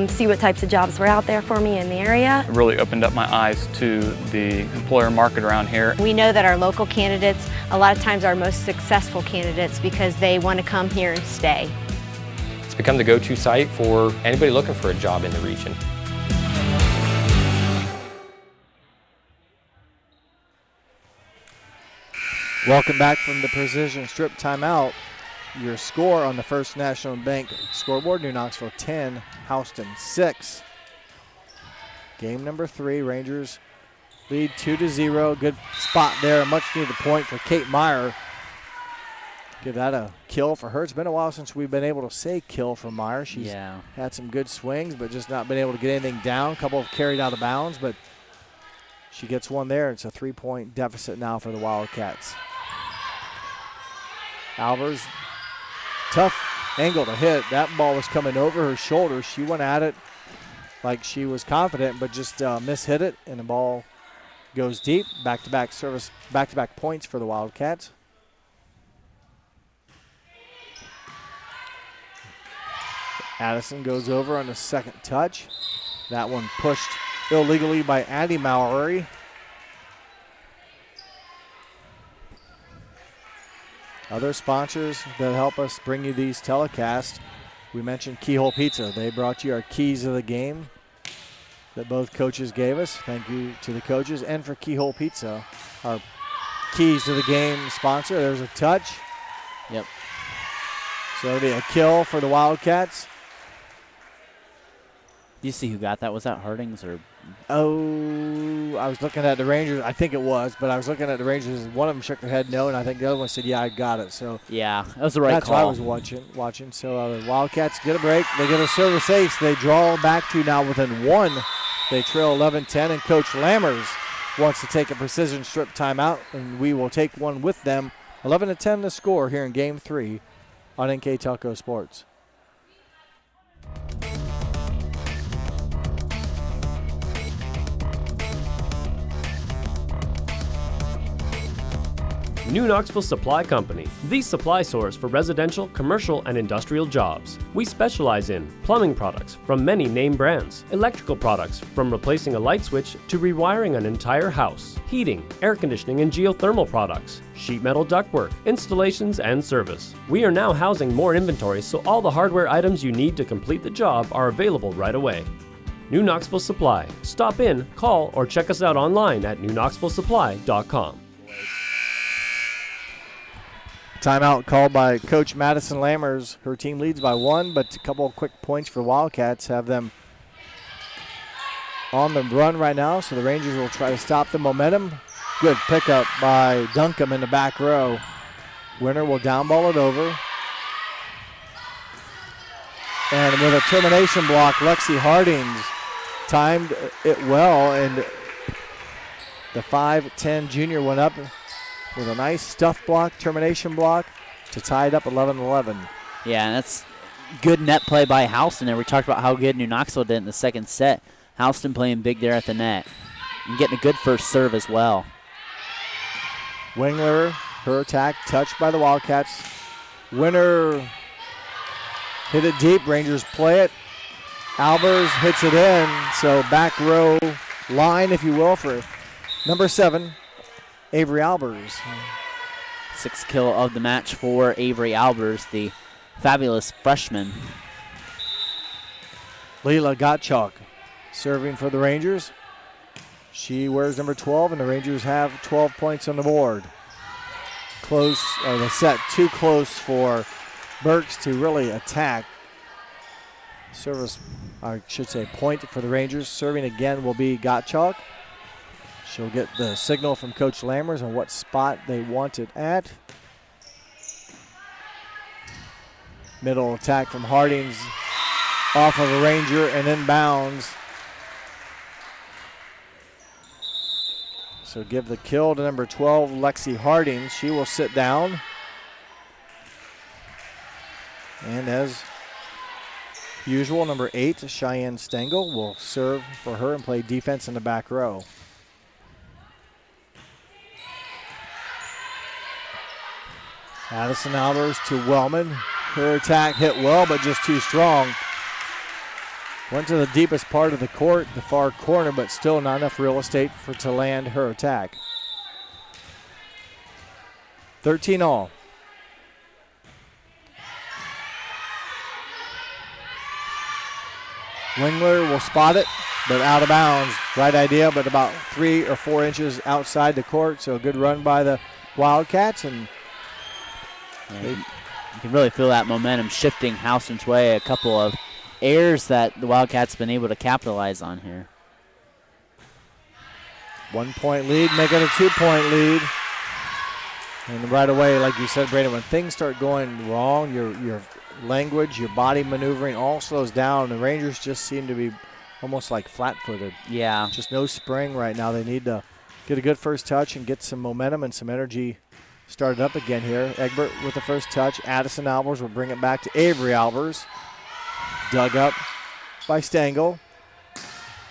see what types of jobs were out there for me in the area. It really opened up my eyes to the employer market around here. We know that our local candidates, a lot of times, are most successful candidates because they want to come here and stay. It's become the go-to site for anybody looking for a job in the region. Welcome back from the precision strip timeout. Your score on the First National Bank scoreboard, New Knoxville 10, Houston 6. Game number 3, Rangers lead 2-0. Good spot there, a much needed point for Kate Meyer. Give that a kill for her. It's been a while since we've been able to say kill for Meyer. She's had some good swings, but just not been able to get anything down. A couple have carried out of bounds, but she gets one there. It's a 3-point deficit now for the Wildcats. Albers, tough angle to hit. That ball was coming over her shoulder. She went at it like she was confident, but just mishit it, and the ball goes deep. Back-to-back service, back-to-back points for the Wildcats. Addison goes over on the second touch. That one pushed illegally by Addie Mallory. Other sponsors that help us bring you these telecasts. We mentioned Keyhole Pizza. They brought you our keys of the game that both coaches gave us. Thank you to the coaches and for Keyhole Pizza, our keys to the game sponsor. There's a touch. Yep. So it'll be a kill for the Wildcats. Do you see who got that? Was that Hardings or? Oh, I was looking at the Rangers. I think it was, but I was looking at the Rangers. One of them shook their head no, and I think the other one said, yeah, I got it. So yeah, that was the right call. That's what I was watching. So the Wildcats get a break. They get a service ace. They draw back to now within 1. They trail 11-10, and Coach Lammers wants to take a precision strip timeout, and we will take one with them. 11-10 the score here in Game 3 on NK Telco Sports. New Knoxville Supply Company, the supply source for residential, commercial, and industrial jobs. We specialize in plumbing products from many name brands, electrical products from replacing a light switch to rewiring an entire house, heating, air conditioning, and geothermal products, sheet metal ductwork, installations, and service. We are now housing more inventory, so all the hardware items you need to complete the job are available right away. New Knoxville Supply. Stop in, call, or check us out online at newknoxvillesupply.com. Timeout called by Coach Madison Lammers. Her team leads by 1, but a couple of quick points for Wildcats have them on the run right now, so the Rangers will try to stop the momentum. Good pickup by Duncombe in the back row. Winner will downball it over. And with a termination block, Lexi Hardings timed it well, and the 5'10 junior went up with a nice stuff block, termination block, to tie it up 11-11. Yeah, and that's good net play by Houston there. We talked about how good New Knoxville did in the second set. Houston playing big there at the net and getting a good first serve as well. Wingler, her attack touched by the Wildcats. Winner hit it deep. Rangers play it. Albers hits it in. So back row line, if you will, for number 7, Avery Albers. 6th kill of the match for Avery Albers, the fabulous freshman. Leela Gottschalk serving for the Rangers. She wears number 12, and the Rangers have 12 points on the board. Close, or the set too close for Burks to really attack. Service, I should say, point for the Rangers. Serving again will be Gottschalk. She'll get the signal from Coach Lammers on what spot they want it at. Middle attack from Hardings off of a Ranger and inbounds. So give the kill to number 12, Lexi Hardings. She will sit down. And as usual, number 8, Cheyenne Stengel, will serve for her and play defense in the back row. Addison Albers to Wellman. Her attack hit well, but just too strong. Went to the deepest part of the court, the far corner, but still not enough real estate to land her attack. 13 all. Wingler will spot it, but out of bounds. Right idea, but about 3 or 4 inches outside the court, so a good run by the Wildcats. And you can really feel that momentum shifting Houston's way. A couple of errors that the Wildcats been able to capitalize on here. 1 point lead, make it a 2-point lead. And right away, like you said, Brandon, when things start going wrong, your language, your body maneuvering all slows down. The Rangers just seem to be almost like flat-footed. Yeah. Just no spring right now. They need to get a good first touch and get some momentum and some energy started up again here. Egbert with the first touch. Addison Albers will bring it back to Avery Albers. Dug up by Stengel.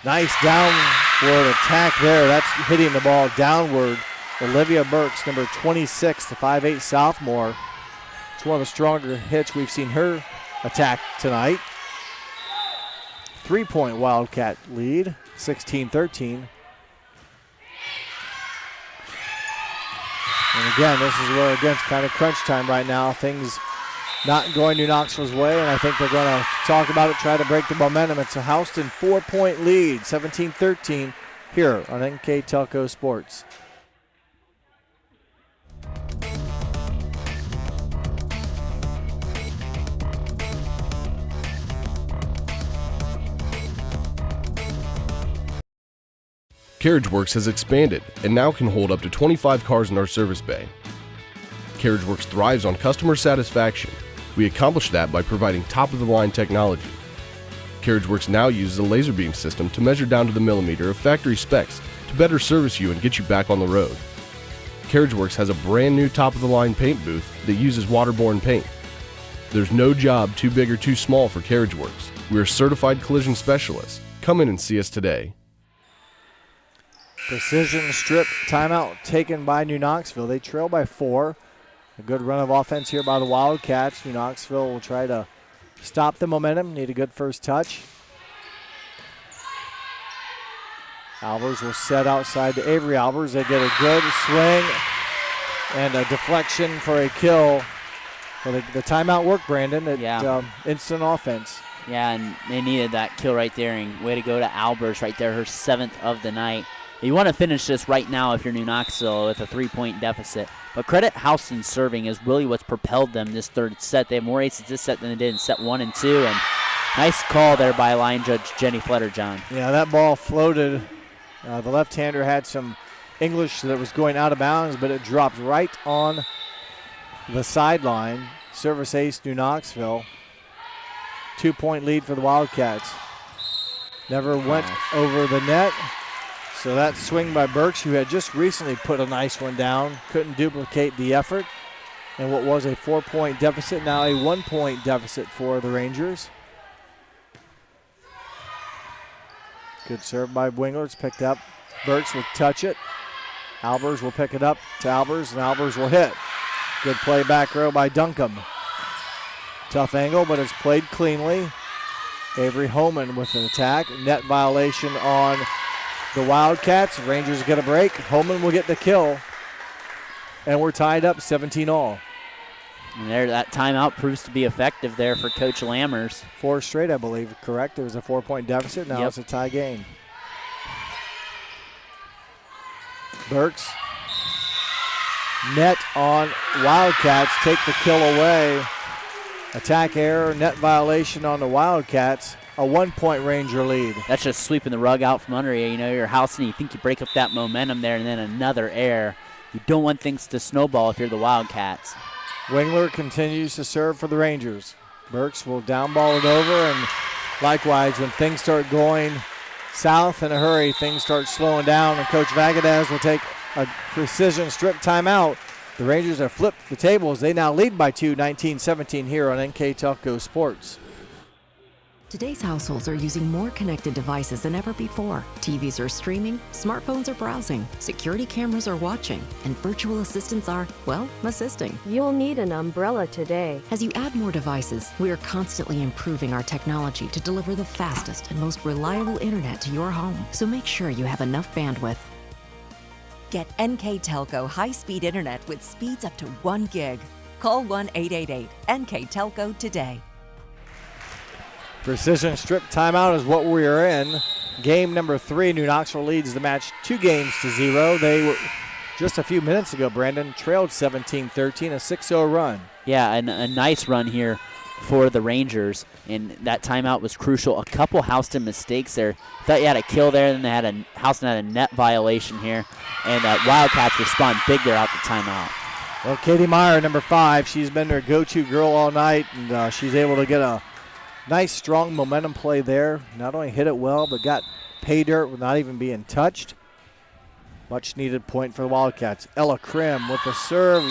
Nice downward attack there. That's hitting the ball downward. Olivia Burks, number 26, the 5'8 sophomore. It's one of the stronger hits we've seen her attack tonight. 3-point Wildcat lead, 16-13. And again, this is where, again, it's kind of crunch time right now. Things not going to Knoxville's way, and I think they're going to talk about it, try to break the momentum. It's a Houston 4-point lead, 17-13, here on NK Telco Sports. Carriage Works has expanded and now can hold up to 25 cars in our service bay. Carriage Works thrives on customer satisfaction. We accomplish that by providing top-of-the-line technology. Carriage Works now uses a laser beam system to measure down to the millimeter of factory specs to better service you and get you back on the road. Carriage Works has a brand new top-of-the-line paint booth that uses waterborne paint. There's no job too big or too small for Carriage Works. We are certified collision specialists. Come in and see us today. Precision strip timeout taken by New Knoxville. They trail by 4. A good run of offense here by the Wildcats. New Knoxville will try to stop the momentum. Need a good first touch. Albers will set outside to Avery Albers. They get a good swing and a deflection for a kill. Well, the timeout worked, Brandon. Instant offense. Yeah, and they needed that kill right there. And way to go to Albers right there, her 7th of the night. You want to finish this right now if you're New Knoxville with a 3-point deficit. But credit Houston's serving is really what's propelled them this third set. They have more aces this set than they did in set 1 and 2. And nice call there by line judge Jenny Fletterjohn. Yeah, that ball floated. The left-hander had some English that was going out of bounds, but it dropped right on the sideline. Service ace, New Knoxville. 2-point lead for the Wildcats. Never went over the net. So that swing by Burks, who had just recently put a nice one down, couldn't duplicate the effort. And what was a 4-point deficit, now a 1-point deficit for the Rangers. Good serve by Wingler. It's picked up. Burks will touch it. Albers will pick it up to Albers, and Albers will hit. Good play back row by Duncombe. Tough angle, but it's played cleanly. Avery Homan with an attack. Net violation on the Wildcats. Rangers get a break. Homan will get the kill. And we're tied up 17-all. And there, that timeout proves to be effective there for Coach Lammers. 4 straight, I believe, correct? It was a 4-point deficit. Now it's a tie game. Burks. Net on Wildcats. Take the kill away. Attack error, net violation on the Wildcats. A 1-point Ranger lead. That's just sweeping the rug out from under you. You know, you're housing, you think you break up that momentum there, and then another error. You don't want things to snowball if you're the Wildcats. Wingler continues to serve for the Rangers. Burks will downball it over, and likewise, when things start going south in a hurry, things start slowing down, and Coach Vagadez will take a precision strip timeout. The Rangers have flipped the tables. They now lead by 2, 19-17 here on NK Telco Sports. Today's households are using more connected devices than ever before. TVs are streaming, smartphones are browsing, security cameras are watching, and virtual assistants are, well, assisting. You'll need an umbrella today. As you add more devices, we are constantly improving our technology to deliver the fastest and most reliable internet to your home. So make sure you have enough bandwidth. Get NK Telco high-speed internet with speeds up to 1 gig. Call 1-888-NK-TELCO today. Precision strip timeout is what we are in. Game number 3, New Knoxville leads the match 2-0. They were just a few minutes ago, Brandon, trailed 17-13, a 6-0 run. Yeah, and a nice run here for the Rangers, and that timeout was crucial. A couple Houston mistakes there. Thought you had a kill there, then they had Houston had a net violation here, and Wildcats respond big there out the timeout. Well, Katie Meyer, number 5, she's been their go-to girl all night, and she's able to get a nice, strong momentum play there. Not only hit it well, but got pay dirt with not even being touched. Much needed point for the Wildcats. Ella Krim with the serve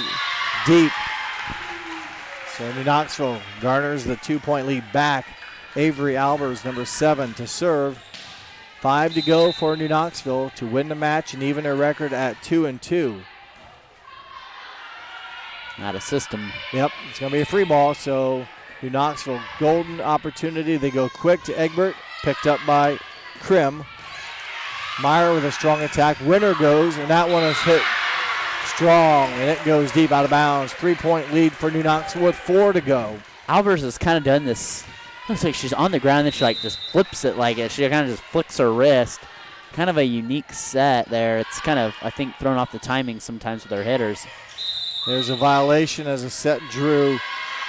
deep. So New Knoxville garners the 2-point lead back. Avery Albers, number 7, to serve. 5 to go for New Knoxville to win the match and even their record at 2-2. Not a system. Yep, it's going to be a free ball, so New Knoxville, golden opportunity. They go quick to Egbert, picked up by Krim. Meyer with a strong attack. Winner goes, and that one is hit strong, and it goes deep out of bounds. 3-point lead for New Knoxville with 4 to go. Albers has kind of done this. Looks like she's on the ground, and she just flips it like it. She kind of just flicks her wrist. Kind of a unique set there. It's kind of, I think, thrown off the timing sometimes with her hitters. There's a violation as a set drew.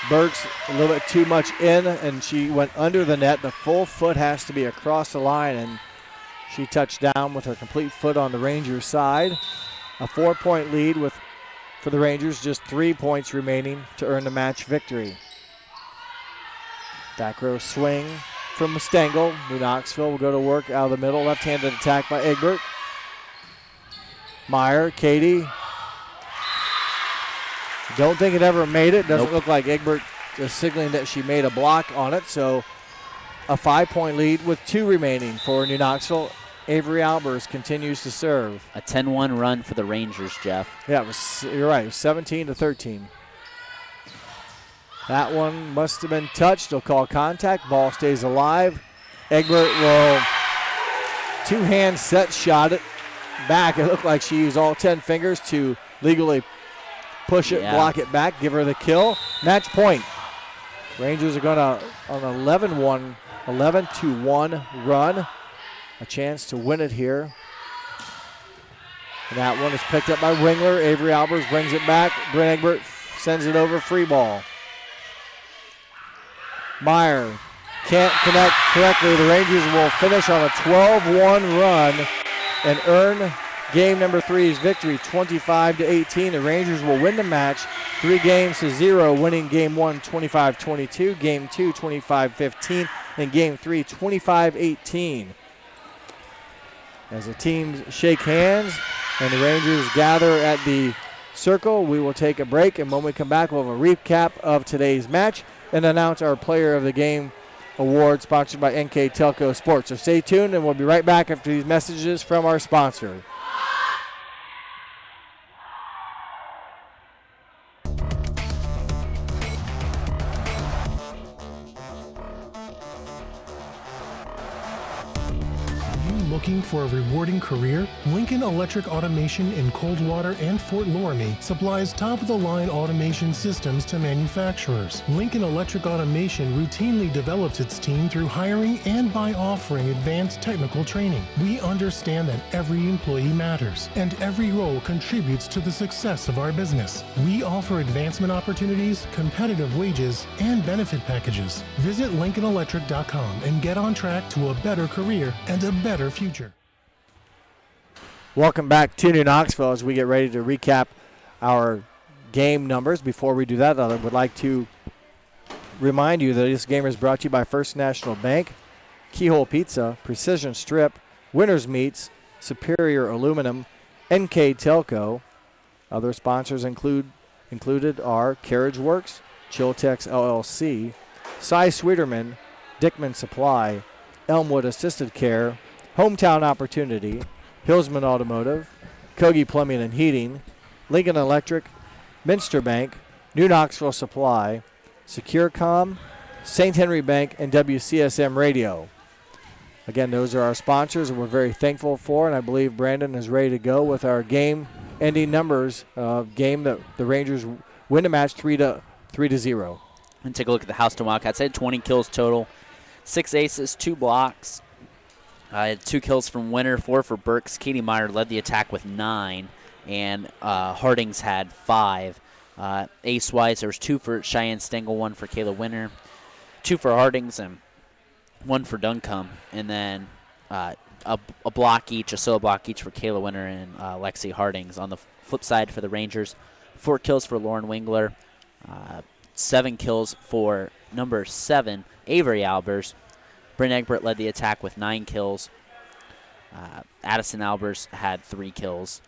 Burks a little bit too much in, and she went under the net. The full foot has to be across the line, and she touched down with her complete foot on the Rangers side. A 4-point lead for the Rangers, just 3 points remaining to earn the match victory. Back row swing from Stengel. New Knoxville will go to work out of the middle. Left-handed attack by Egbert. Meyer, Katie. Don't think it ever made it. Doesn't look like Egbert is signaling that she made a block on it. So a 5-point lead with 2 remaining for New Knoxville. Avery Albers continues to serve. A 10-1 run for the Rangers, Jeff. Yeah, you're right. It was 17-13. That one must have been touched. They'll call contact. Ball stays alive. Egbert will two-hand set shot it back. It looked like she used all 10 fingers to legally push it, block it back, give her the kill. Match point. Rangers are going to on an 11-1 run. A chance to win it here. And that one is picked up by Wingler. Avery Albers brings it back. Brent Egbert sends it over, free ball. Meyer can't connect correctly. The Rangers will finish on a 12-1 run and earn game number 3's victory, 25-18. The Rangers will win the match 3-0, winning game 1 25-22, game 2 25-15, and game 3 25-18. As the teams shake hands and the Rangers gather at the circle, we will take a break, and when we come back, we'll have a recap of today's match and announce our Player of the Game award sponsored by NK Telco Sports. So stay tuned, and we'll be right back after these messages from our sponsor. Looking for a rewarding career? Lincoln Electric Automation in Coldwater and Fort Loramie supplies top-of-the-line automation systems to manufacturers. Lincoln Electric Automation routinely develops its team through hiring and by offering advanced technical training. We understand that every employee matters, and every role contributes to the success of our business. We offer advancement opportunities, competitive wages, and benefit packages. Visit LincolnElectric.com and get on track to a better career and a better future. Welcome back to New Knoxville as we get ready to recap our game numbers. Before we do that, I would like to remind you that this game is brought to you by First National Bank, Keyhole Pizza, Precision Strip, Winners Meats, Superior Aluminum, NK Telco. Other sponsors included are Carriage Works, Chiltex LLC, Cy Sweeterman, Dickman Supply, Elmwood Assisted Care, Hometown Opportunity, Hillsman Automotive, Kogi Plumbing and Heating, Lincoln Electric, Minster Bank, New Knoxville Supply, SecureCom, St. Henry Bank, and WCSM Radio. Again, those are our sponsors, and we're very thankful for, and I believe Brandon is ready to go with our game-ending numbers. Game that the Rangers win the match 3-0. And take a look at the Houston Wildcats. They had 20 kills total, 6 aces, 2 blocks. I had 2 kills from Winter, 4 for Burks. Katie Meyer led the attack with 9, and Hardings had 5. Ace-wise, there was 2 for Cheyenne Stengel, 1 for Kayla Winter, 2 for Hardings, and 1 for Duncombe. And then a block each, a solo block each for Kayla Winter and Lexi Hardings. On the flip side for the Rangers, 4 kills for Lauren Wingler, 7 kills for number 7, Avery Albers. Bryn Egbert led the attack with 9 kills. Addison Albers had 3 kills.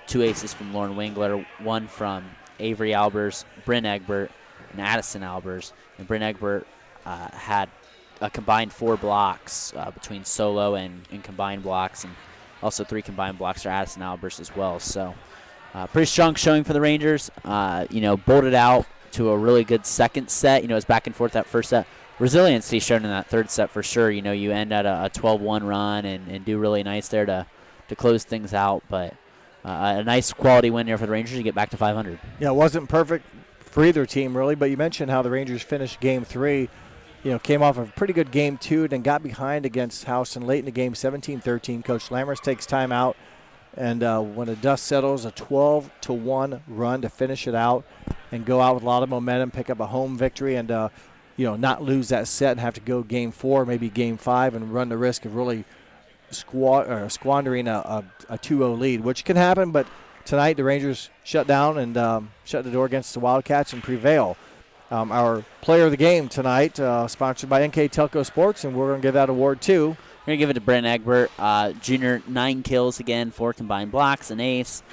2 aces from Lauren Wingler, 1 from Avery Albers, Bryn Egbert, and Addison Albers. And Bryn Egbert had a combined 4 blocks between solo and combined blocks, and also 3 combined blocks for Addison Albers as well. So pretty strong showing for the Rangers. Bolted out to a really good second set. It was back and forth that first set. Resiliency shown in that third set for sure. You end at a 12-1 run and do really nice there to close things out. But a nice quality win there for the Rangers to get back to 500. Yeah, it wasn't perfect for either team really, but you mentioned how the Rangers finished Game 3. Came off of a pretty good Game 2, then got behind against Houston late in the game, 17-13. Coach Lammers takes time out, and when the dust settles, a 12-1 run to finish it out and go out with a lot of momentum, pick up a home victory, and not lose that set and have to go Game 4, maybe Game 5, and run the risk of really squandering a 2-0 lead, which can happen. But tonight the Rangers shut down and shut the door against the Wildcats and prevail. Our player of the game tonight, sponsored by NK Telco Sports, and we're going to give that award to. We're going to give it to Brent Egbert, junior, 9 kills again, 4 combined blocks, an ace,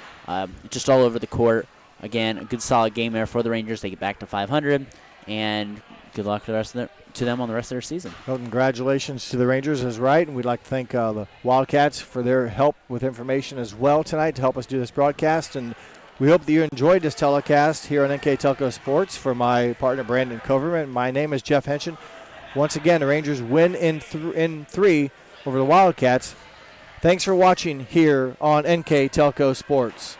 just all over the court. Again, a good solid game there for the Rangers. They get back to 500, and good luck to them on the rest of their season. Well, congratulations to the Rangers is right, and we'd like to thank the Wildcats for their help with information as well tonight to help us do this broadcast. And we hope that you enjoyed this telecast here on NK Telco Sports. For my partner, Brandon Coverman, my name is Jeff Henschen. Once again, the Rangers win in 3 over the Wildcats. Thanks for watching here on NK Telco Sports.